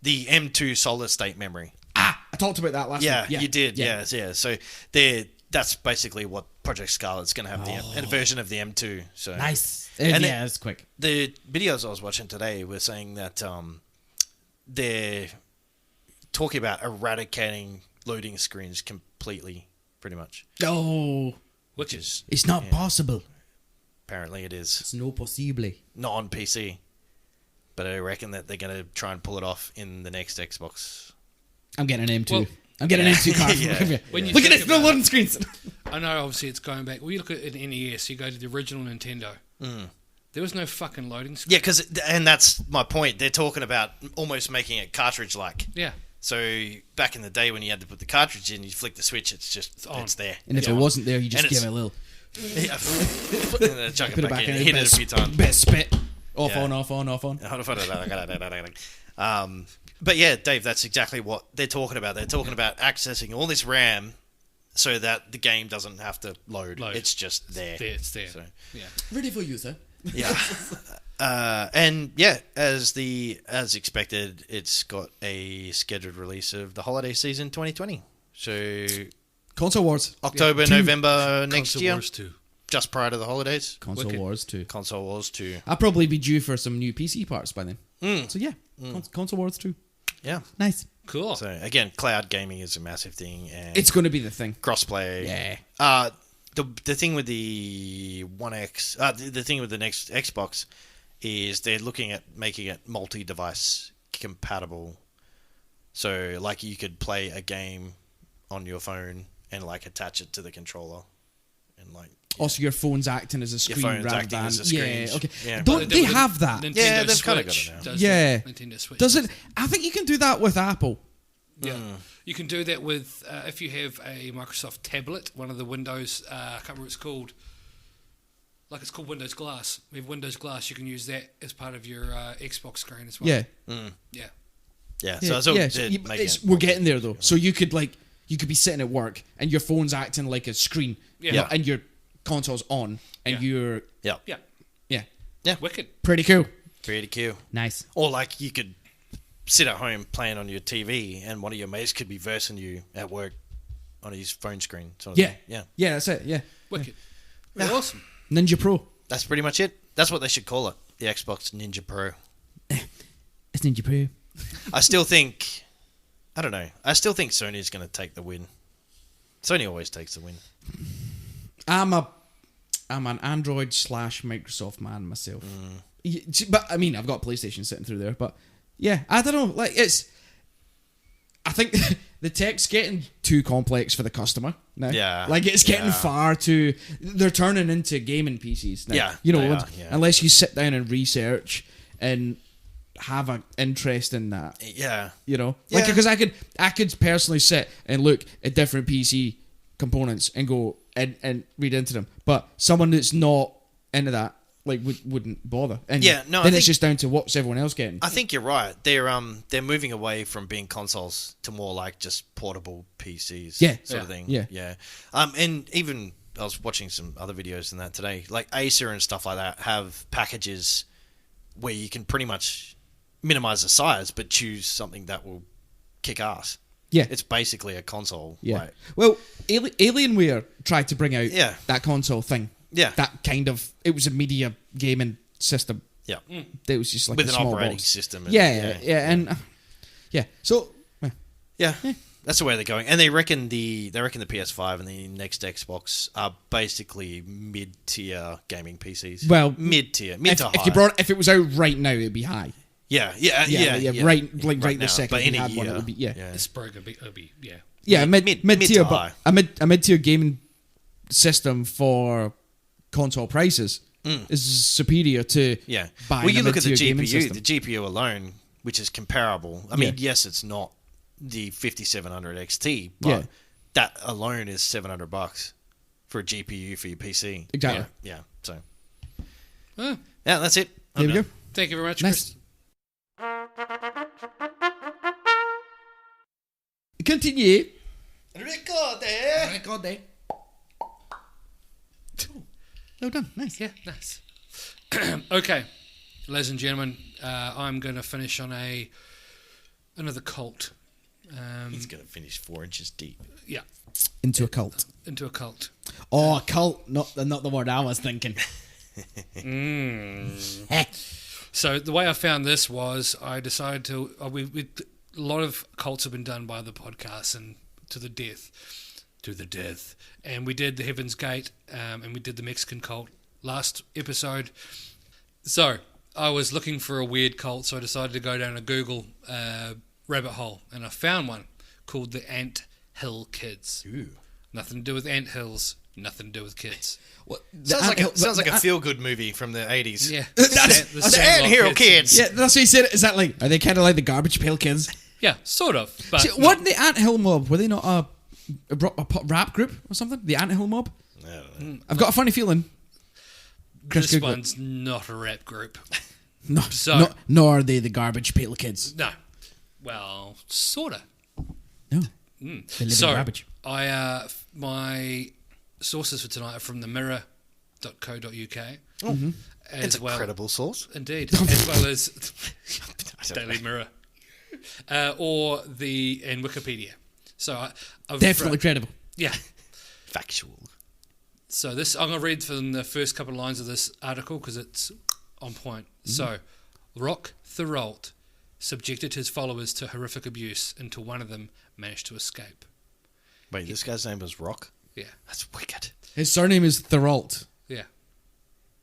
the M2 solid state memory. I talked about that last week. Yeah, you did. Yeah. So that's basically what Project Scarlet's going to have, a version of the M2. So nice. And that's quick. The videos I was watching today were saying that they're talking about eradicating loading screens completely, pretty much. Oh. Which is... It's not possible. Apparently it is. It's no possible. Not on PC. But I reckon that they're going to try and pull it off in the next Xbox. I'm getting an M2. Well, I'm getting an M2 card. Look at it, no loading screens. I know, obviously, it's going back. Well, you look at an NES, you go to the original Nintendo. There was no fucking loading screen. Yeah, and that's my point. They're talking about almost making it cartridge-like. Yeah. So back in the day when you had to put the cartridge in, you flick the switch, it's there. And if it wasn't there, you just give it a little... Yeah. Chuck it back in, hit it a few times. Bit of spit. Off on. But yeah, Dave, that's exactly what they're talking about. They're talking about accessing all this RAM so that the game doesn't have to load. It's just there. It's there. So, yeah. Ready for use, Yeah. And yeah, as expected, it's got a scheduled release of the holiday season 2020. So Console Wars. October, November next Console year. Wars 2. Just prior to the holidays. Console Wars 2. Console Wars 2. I'll probably be due for some new PC parts by then. So yeah, Console Wars 2. Yeah. Nice. Cool. So again, cloud gaming is a massive thing. And it's going to be the thing. Crossplay. Yeah. the thing with the One X, the thing with the next Xbox is they're looking at making it multi-device compatible. So, like, you could play a game on your phone and, like, attach it to the controller. And, like... Yeah. Also, your phone's acting as a screen rather than... As a screen. Yeah, okay. Yeah. Don't they have that? Nintendo Yeah, they've Switch kind of got it now. does Yeah. that. Nintendo Switch Does it? I think you can do that with Apple. Yeah. You can do that with... if you have a Microsoft tablet, one of the Windows... I can't remember what it's called. Like, it's called Windows Glass. We have Windows Glass. You can use that as part of your Xbox screen as well. Yeah. Yeah. Yeah, Yeah, so yeah. they're making it We're getting there though. So you could be sitting at work and your phone's acting like a screen, Yeah. and your console's on, and you're Yeah. yeah, Wicked. pretty cool. Pretty cool. Nice. Or, like, you could sit at home playing on your TV and one of your mates could be versing you at work on his phone screen. Sort of Yeah, thing. Yeah. yeah, that's it. Yeah, Wicked. Awesome. Ninja Pro. That's pretty much it. That's what they should call it. The Xbox Ninja Pro. It's Ninja Pro. I still think... I don't know. I still think Sony's going to take the win. Sony always takes the win. I'm an Android / Microsoft man myself. But I mean, I've got PlayStation sitting through there. But yeah, I don't know. Like, I think the tech's getting too complex for the customer now. Yeah. Like, it's getting Yeah. far too... They're turning into gaming PCs now. Yeah, You know, they are, yeah. unless you sit down and research and have an interest in that. Yeah. You know? Like, Yeah. because I could personally sit and look at different PC components and go and read into them. But someone that's not into that, like, wouldn't bother. And Yeah, no, I then think- it's just down to what's everyone else getting. I think you're right. They're moving away from being consoles to more like just portable PCs, Yeah. sort of thing. Yeah. yeah. And even I was watching some other videos and that today. Like Acer and stuff like that have packages where you can pretty much minimize the size, but choose something that will kick ass. Yeah. It's basically a console. Yeah. Like, Well, Alienware tried to bring out Yeah. that console thing. Yeah. That kind of... It was a media gaming system. yeah. It was just like With a an small operating box. system. And, Yeah, and... yeah, so... Yeah, that's the way they're going, and they reckon the PS5 and the next Xbox are basically mid-tier gaming PCs. Well, mid to high. if it was out right now, it'd be high. Yeah. Right now, this second. but if in you a had one, year, it would be yeah. It's probably going to be, yeah. Yeah, mid mid tier, to but high. a mid tier gaming system for console prices is superior to Yeah. buying Well, you a look at the mid-tier gaming GPU. system. The GPU alone, which is comparable. I mean, Yeah. yes, it's not the 5700 XT, but Yeah. that alone is $700 for a GPU for your PC. Exactly. Yeah. So Oh, yeah, that's it. There we go. thank you very much, Nice. Chris. Continue. Record. Well done. Nice. Yeah, nice. Okay, ladies and gentlemen, I'm going to finish on another cult. He's gonna finish 4 inches deep. Yeah, Into a cult. into a cult. Oh, a cult. Not the word I was thinking. So the way I found this was I decided to. A lot of cults have been done by the podcast and to the death, and we did the Heaven's Gate, and we did the Mexican cult last episode. So I was looking for a weird cult, so I decided to go down a Google rabbit hole, and I found one called the Ant Hill Kids. Ooh. Nothing to do with ant hills, nothing to do with kids. Sounds like a feel-good movie from the 80s. Yeah, The Anthill Kids. Yeah, that's what he said. Is that like? Are they kind of like the Garbage Pail Kids? Yeah, sort of. But See, what the Anthill Mob? Were they not a rap group or something? The Anthill Mob. I don't know. I've got a funny feeling. Chris, this Google it. one's not a rap group. No, So- nor are they the Garbage Pail Kids. No. Well, sorta. No, they live in So garbage. my sources for tonight are from the mirror.co.uk. It's a credible source. Indeed. As well as Daily Mirror. Or in Wikipedia. So I've Definitely credible. Yeah. Factual. So this, I'm going to read from the first couple of lines of this article because it's on point. So, Rock Thorold subjected his followers to horrific abuse until one of them managed to escape. Wait, this guy's name was Rock? Yeah. That's wicked. His surname is Therault. Yeah.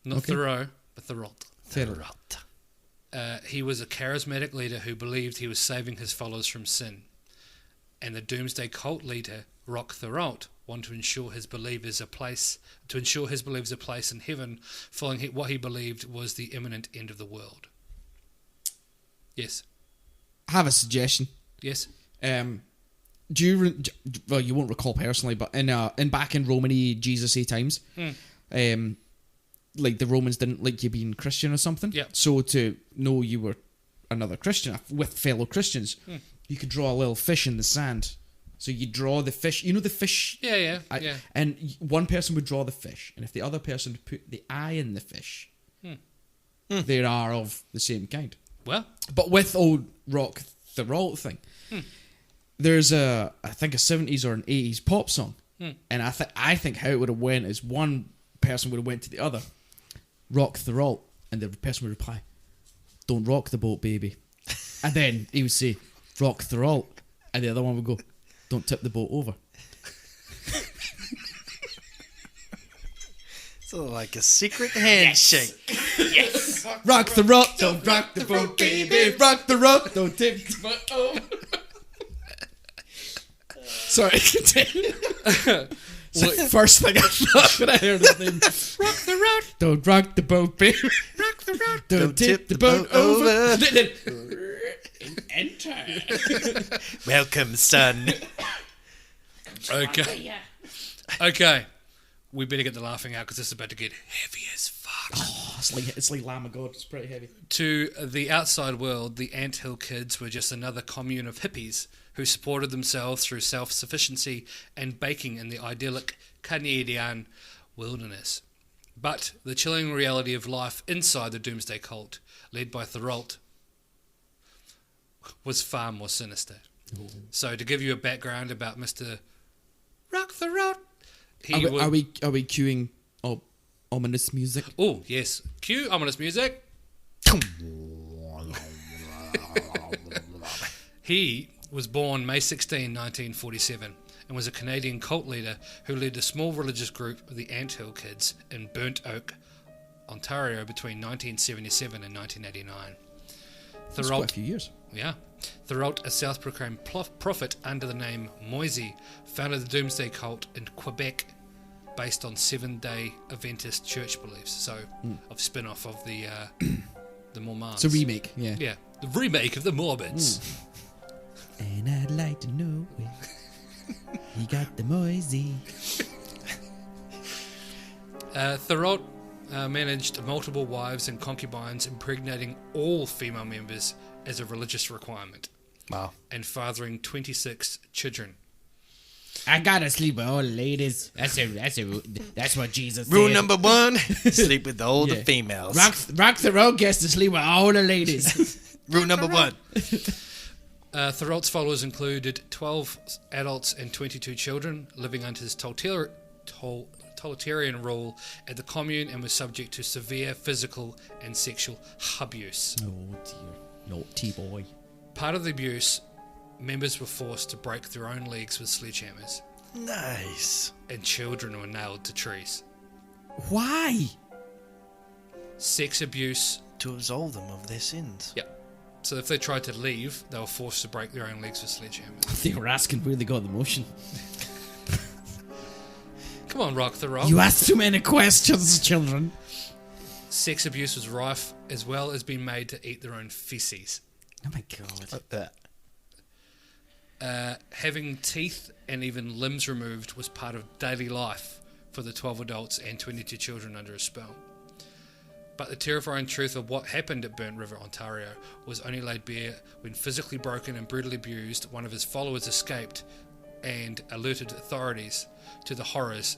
Not Thoreau, but Therault. Therault. He was a charismatic leader who believed he was saving his followers from sin. And the doomsday cult leader, Rock Therault, wanted to ensure his believers a place in heaven, following what he believed was the imminent end of the world. Yes. I have a suggestion. Yes. Do you? Well, you won't recall personally, but in back in Romany Jesus-y times, like the Romans didn't like you being Christian or something. Yeah. So to know you were another Christian with fellow Christians, you could draw a little fish in the sand. So you draw the fish. You know the fish. Yeah. And one person would draw the fish, and if the other person would put the eye in the fish, they are of the same kind. Well, but with old Rock Therault thing, there's I think a 70s or an 80s pop song, and I think how it would have went is one person would have went to the other, Rock Therault, and the person would reply, "Don't rock the boat, baby," and then he would say, "Rock Therault," and the other one would go, "Don't tip the boat over." So like a secret handshake. Yes. Rock the rock, don't rock the boat, baby. Rock the rock, don't tip the boat over. Sorry, continue. First thing I thought when I heard his name. Rock the rock, don't rock the boat, baby. Rock the rock, don't tip the boat over. Enter. Welcome, son. Okay. We better get the laughing out because this is about to get heavy as fuck. Oh, it's like Lamb of God. It's pretty heavy. To the outside world, the Anthill Kids were just another commune of hippies who supported themselves through self-sufficiency and baking in the idyllic Canadian wilderness. But the chilling reality of life inside the Doomsday Cult, led by Therault, was far more sinister. Ooh. So to give you a background about Mr. Rock Therault, are we cueing ominous music? Oh, yes. Cue ominous music. He was born May 16, 1947, and was a Canadian cult leader who led a small religious group, the Anthill Kids, in Burnt Oak, Ontario, between 1977 and 1989. That's quite a few years. Yeah. Therault, a self-proclaimed prophet under the name Moisey, founded the Doomsday Cult in Quebec based on Seventh-day Adventist church beliefs. So, a spin-off of the Mormons. It's a remake, yeah. Yeah, the remake of the Mormons. And I'd like to know where he got the Moisey. Therault managed multiple wives and concubines, impregnating all female members as a religious requirement. Wow. And fathering 26 children. I gotta sleep with all the ladies. That's what Jesus Rule said. number 1, sleep with all the females. Rock the road gets to sleep with all the ladies. Rule number 1. Therault's followers included 12 adults and 22 children, living under his totalitarian rule at the commune, and was subject to severe physical and sexual abuse. Oh dear. Naughty boy. Part of the abuse, members were forced to break their own legs with sledgehammers. Nice. And children were nailed to trees. Why? Sex abuse. To absolve them of their sins. Yeah. So if they tried to leave, they were forced to break their own legs with sledgehammers. They were asking where they got the motion. Come on, Rock Therault. You ask too many questions, children. Sex abuse was rife, as well as being made to eat their own feces. Oh my god. Like that. Having teeth and even limbs removed was part of daily life for the 12 adults and 22 children under a spell. But the terrifying truth of what happened at Burnt River, Ontario, was only laid bare when, physically broken and brutally abused, one of his followers escaped and alerted authorities to the horrors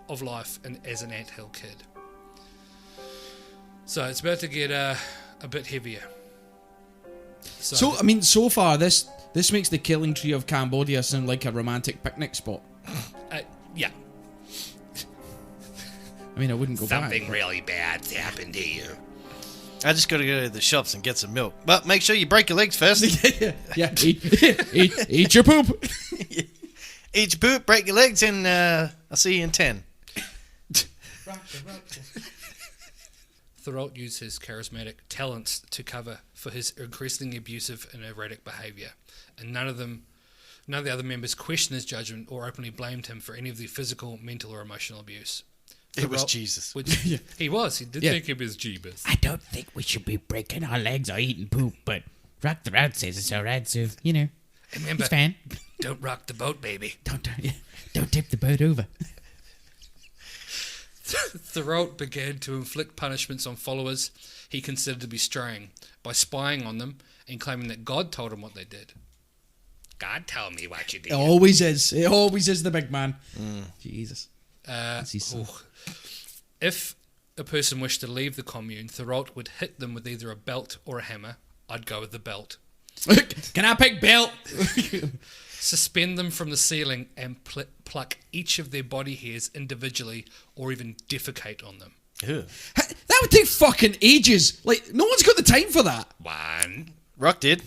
of life and as an anthill kid. So it's about to get a bit heavier. So I mean, so far this makes the killing tree of Cambodia sound like a romantic picnic spot. Yeah. I mean, I wouldn't go back. Something really bad's happened to you. I just got to go to the shops and get some milk. But make sure you break your legs first. Yeah. Eat your poop. Eat eat your poop, break your legs, and I'll see you in 10. Thurot used his charismatic talents to cover for his increasingly abusive and erratic behaviour, and none of the other members questioned his judgment or openly blamed him for any of the physical, mental, or emotional abuse. It was Jesus. He was. He did think it was Jeebus. I don't think we should be breaking our legs or eating poop, but Rock the Route says it's alright, so, Remember, it's fine. don't rock the boat, baby. Don't tip the boat over. Thurot began to inflict punishments on followers he considered to be straying by spying on them and claiming that God told him what they did. God told me what you did. It always is. It always is the big man. Jesus. If a person wished to leave the commune, Thurot would hit them with either a belt or a hammer. I'd go with the belt. Can I pick belt? Suspend them from the ceiling and pluck each of their body hairs individually, or even defecate on them. Ew. That would take fucking ages. Like, no one's got the time for that. One. Rock did.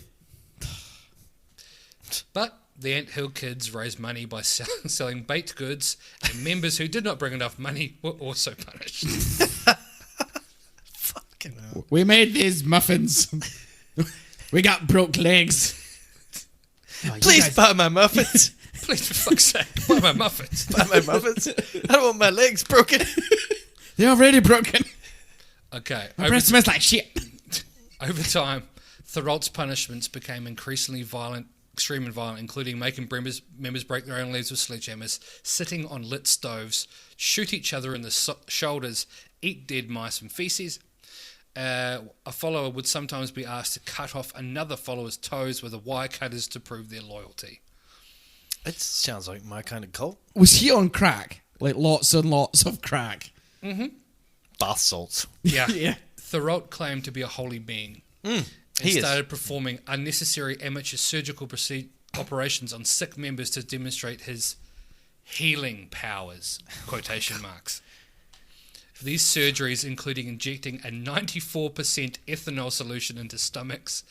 But the Ant Hill kids raised money by selling baked goods, and members who did not bring enough money were also punished. Fucking hell. We made these muffins. We got broke legs. Please buy my muffins. Please, for fuck's sake, buy my muffins. Buy my muffins. I don't want my legs broken. They're already broken. Okay. My breath smells like shit. Over time, Thurot's punishments became increasingly violent, extreme and violent, including making members break their own legs with sledgehammers, sitting on lit stoves, shoot each other in the shoulders, eat dead mice and feces. A follower would sometimes be asked to cut off another follower's toes with a wire cutters to prove their loyalty. It sounds like my kind of cult. Was he on crack? Like lots and lots of crack. Mm-hmm. Bath salts. Yeah. Yeah. Thurot claimed to be a holy being. And started performing unnecessary amateur surgical operations on sick members to demonstrate his healing powers, quotation marks. These surgeries, including injecting a 94% ethanol solution into stomachs,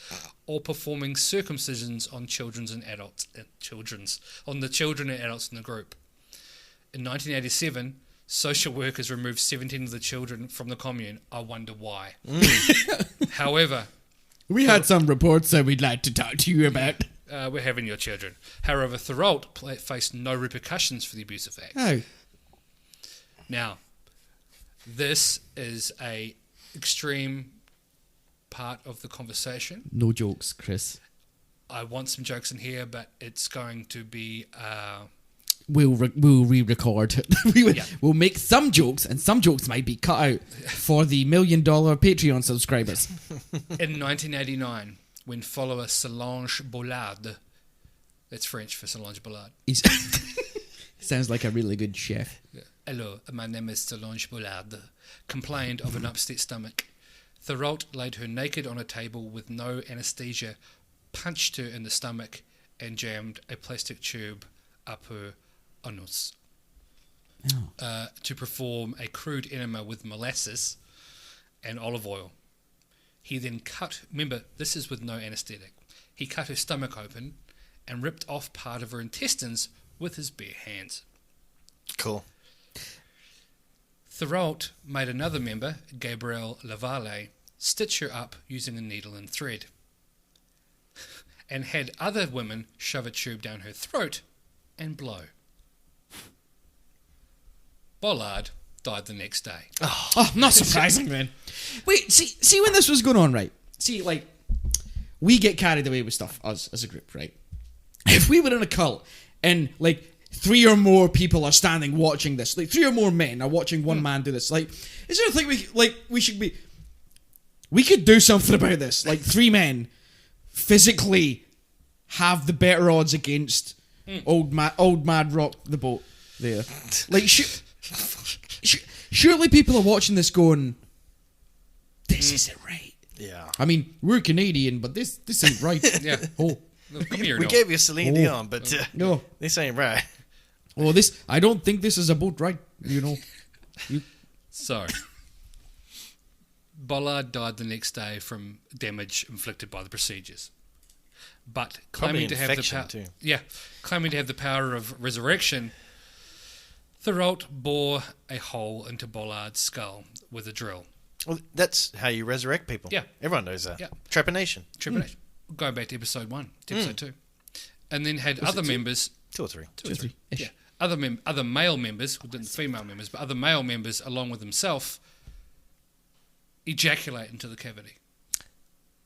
or performing circumcisions on children and adults in the group. In 1987, social workers removed 17 of the children from the commune. I wonder why. However, we had some reports that we'd like to talk to you about. We're having your children. However, Thurot faced no repercussions for the abusive act. Oh. Now, this is a extreme part of the conversation. No jokes, Chris. I want some jokes in here, but it's going to be... We'll re-record. We'll make some jokes, and some jokes might be cut out for the $1 million Patreon subscribers. In 1989, when follower Solange Bollard, that's French for Solange Bollard. Sounds like a really good chef. Hello, my name is Solange Bollard. Complained of an upset stomach. Thurot laid her naked on a table with no anaesthesia, punched her in the stomach, and jammed a plastic tube up her anus to perform a crude enema with molasses and olive oil. He then cut, remember, this is with no anaesthetic, he cut her stomach open and ripped off part of her intestines with his bare hands. Cool. Thurot made another member, Gabrielle Lavalle, stitch her up using a needle and thread, and had other women shove a tube down her throat and blow. Bollard died the next day. Oh, not surprising, man. Wait, see when this was going on, right? See, like, we get carried away with stuff, us as a group, right? If we were in a cult and, like, 3 or more people are standing watching this, like 3 or more men are watching one man do this, like, is there a thing we could do something about this? Like, 3 men physically have the better odds against old mad rock the boat there. Like, surely people are watching this going, this isn't right. Yeah. I mean, we're Canadian, but this ain't right. Yeah. Oh. Look, come here, We gave you Celine Dion, but No. this ain't right. Oh, I don't think this is a boat right, you know. So, Bollard died the next day from damage inflicted by the procedures. but Probably claiming to have the infection power. too. Yeah, claiming to have the power of resurrection. Thurot bore a hole into Bollard's skull with a drill. Well, that's how you resurrect people. Yeah. Everyone knows that. Yeah. Trepanation. Trepanation. Going back to episode 1, to episode 2. And then had other members... 2 or 3. Two or three. Yeah. Other male members, didn't female members, but other male members, along with himself, ejaculate into the cavity.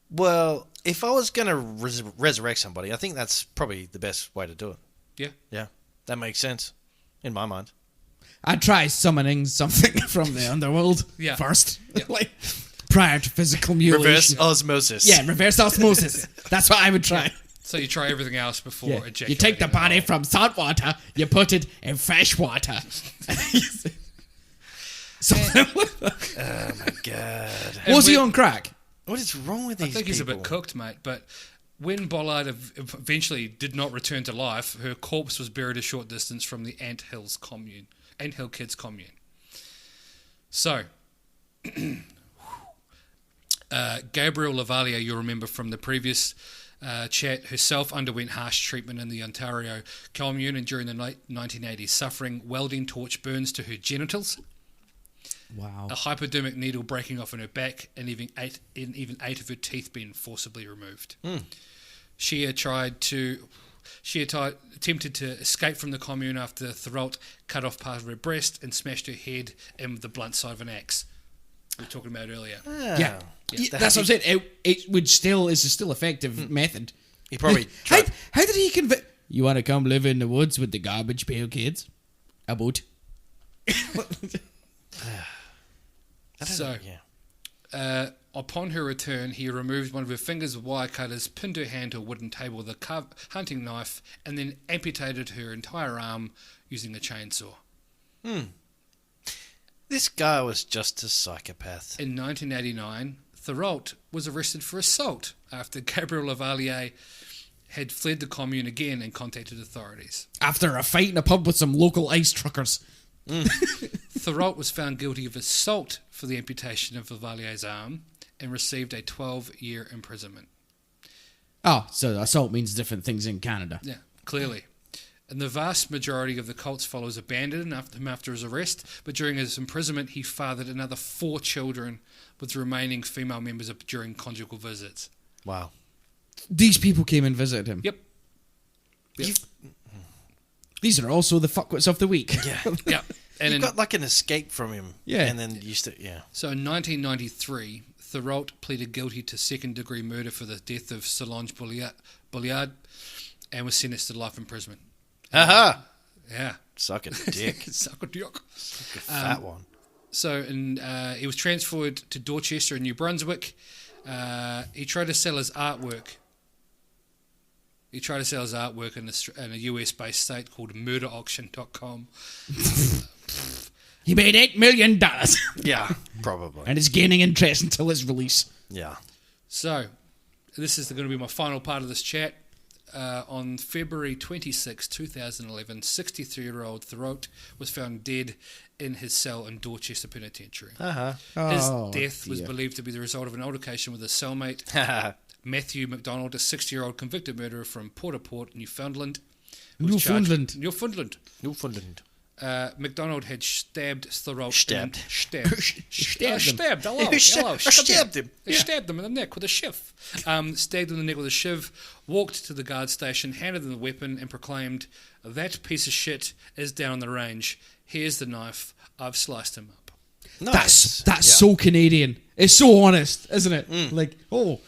Well, if I was going to resurrect somebody, I think that's probably the best way to do it. Yeah. Yeah. That makes sense. In my mind. I'd try summoning something from the underworld first. Yeah. Like, prior to physical mutilation. Reverse osmosis. Yeah, reverse osmosis. That's what I would try. So you try everything else before ejaculating. You take the body from salt water, you put it in fresh water. Something like that. Oh my god. Was he on crack? What is wrong with these people? I think he's a bit cooked, mate, but when Bollard eventually did not return to life, her corpse was buried a short distance from the Ant Hill Kids commune. So, Gabrielle Lavalier, you'll remember from the previous chat, herself underwent harsh treatment in the Ontario commune and during the 1980s, suffering welding torch burns to her genitals. Wow. A hypodermic needle breaking off in her back, and even eight of her teeth being forcibly removed. She attempted to escape from the commune after Thurot cut off part of her breast and smashed her head in with the blunt side of an axe. We were talking about earlier. Yeah. That's what I'm saying. It's a still effective method. He probably How did he convince... You want to come live in the woods with the garbage pail kids? I would. So, upon her return, he removed one of her fingers with wire cutters, pinned her hand to a wooden table with a hunting knife, and then amputated her entire arm using a chainsaw. This guy was just a psychopath. In 1989, Thurot was arrested for assault after Gabrielle Lavalier had fled the commune again and contacted authorities. After a fight in a pub with some local ice truckers. Thurot was found guilty of assault for the amputation of Lavalier's arm and received a 12-year imprisonment. Oh, so assault means different things in Canada. Yeah, clearly. And the vast majority of the cult's followers abandoned him after his arrest, but during his imprisonment he fathered another 4 children with the remaining female members during conjugal visits. Wow. These people came and visited him. Yep. These are also the fuckwits of the week. Yeah. Yeah. And you got like an escape from him. Yeah. And then used to, So in 1993, Thurot pleaded guilty to second-degree murder for the death of Solange Bolliard and was sentenced to life imprisonment. Aha! Yeah. Suck a dick. Suck a dick. Fat one. So he was transferred to Dorchester in New Brunswick. He tried to sell his artwork. In a US-based site called murderauction.com. He made $8 million. Yeah, probably. And is gaining interest until his release. Yeah. So, this is going to be my final part of this chat. On February 26, 2011, 63-year-old Thurot was found dead in his cell in Dorchester Penitentiary. His death was believed to be the result of an altercation with his cellmate, Matthew MacDonald, a 60-year-old convicted murderer from Port, Newfoundland. Newfoundland. MacDonald had stabbed Thurot. Stabbed. Hello. Stabbed him. He stabbed him in the neck with a shiv. Stabbed him in the neck with a shiv, walked to the guard station, handed them the weapon, and proclaimed, "That piece of shit is down on the range. Here's the knife. I've sliced him up." Nice. That's so Canadian. It's so honest, isn't it? Like, oh,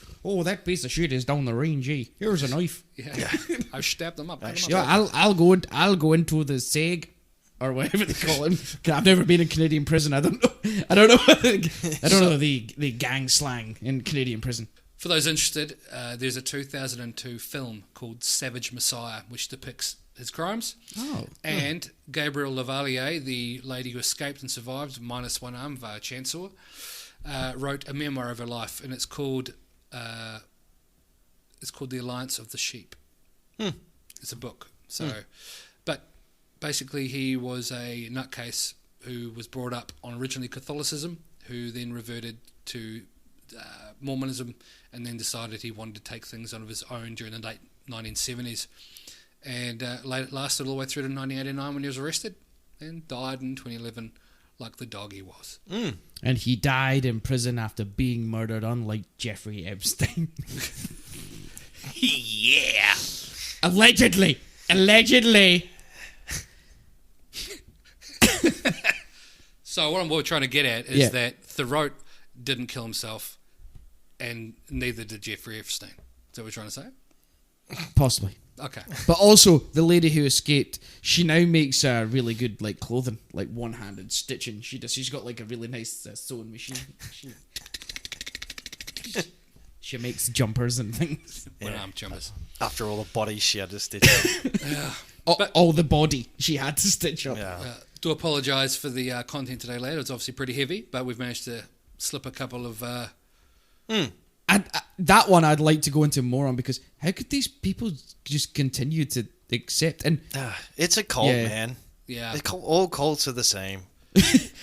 that piece of shit is down the range. Eh? Here's a knife. Yeah. I've stabbed them up. Yeah, I'll go into the SEG or whatever they call it. I've never been in Canadian prison. I don't know. I don't know the gang slang in Canadian prison. For those interested, there's a 2002 film called Savage Messiah, which depicts his crimes. And Gabrielle Lavalier, the lady who escaped and survived, minus one arm via chainsaw, wrote a memoir of her life, and it's called The Alliance of the Sheep. It's a book. So, but basically, he was a nutcase who was brought up on originally Catholicism, who then reverted to Mormonism, and then decided he wanted to take things on of his own during the late 1970s, and lasted all the way through to 1989 when he was arrested, and died in 2011 like the dog he was. And he died in prison after being murdered, unlike Jeffrey Epstein. Yeah. Allegedly. So what we're trying to get at is that Throat didn't kill himself, and neither did Jeffrey Epstein. Is that what we're trying to say? Possibly. Okay. But also, the lady who escaped, she now makes really good like clothing, like one-handed stitching. She's got like a really nice sewing machine. She makes jumpers and things. One-arm jumpers. After all the bodies she had to stitch up. All the body she had to stitch up. Yeah. Do apologise for the content today, lad. It's obviously pretty heavy, but we've managed to slip a couple of... And that one I'd like to go into more on, because how could these people just continue to accept? And It's a cult, man. Yeah. All cults are the same.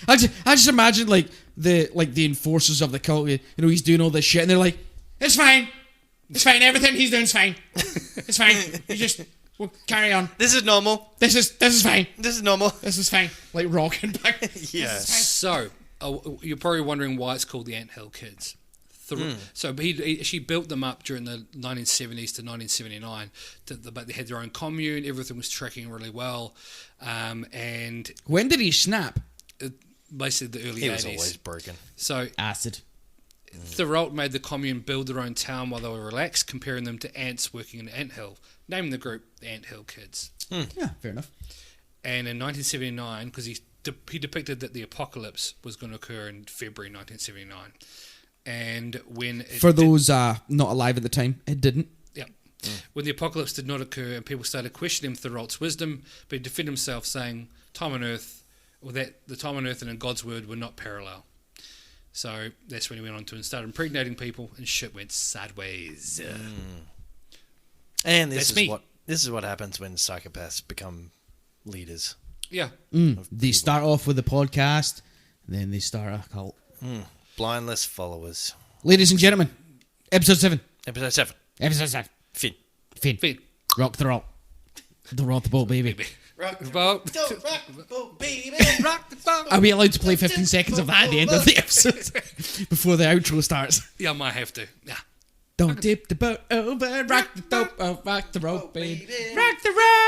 I just imagine like the enforcers of the cult. You know, he's doing all this shit, and they're like, "It's fine, everything he's doing is fine. It's fine. You just carry on. This is normal. This is fine. This is normal. This is fine." Like rocking back. Yeah. So, you're probably wondering why it's called the Anthill Kids. So she built them up during the 1970s to 1979, but they had their own commune. Everything was tracking really well, and When did he snap? basically the early He 80s. was always broken. So Acid. Throat made the commune build their own town while they were relaxed, comparing them to ants working in an anthill, naming the group the Anthill Kids. Yeah, fair enough. And in 1979, because he depicted that the apocalypse was going to occur in February 1979. And when For those not alive at the time, it didn't. Yeah. When the apocalypse did not occur and people started questioning Throat's wisdom, but he defended himself, saying time on earth, or that the time on earth and in God's word were not parallel. So that's when he went on to and started impregnating people, and shit went sideways. And That's this is what happens when psychopaths become leaders. Yeah. They start off with a podcast, and then they start a cult. Blindless followers. Ladies and gentlemen, episode 7. Episode 7. Episode 7. Finn. Feed. Rock the roll. The rock the boat, baby. Rock the boat. Don't rock the boat, baby. Rock the boat. Are we allowed to play 15 seconds of that at the end of the episode? Before the outro starts. Yeah, I might have to. Yeah. Don't dip the boat over, rock the boat, rock the rope, baby. Rock the road.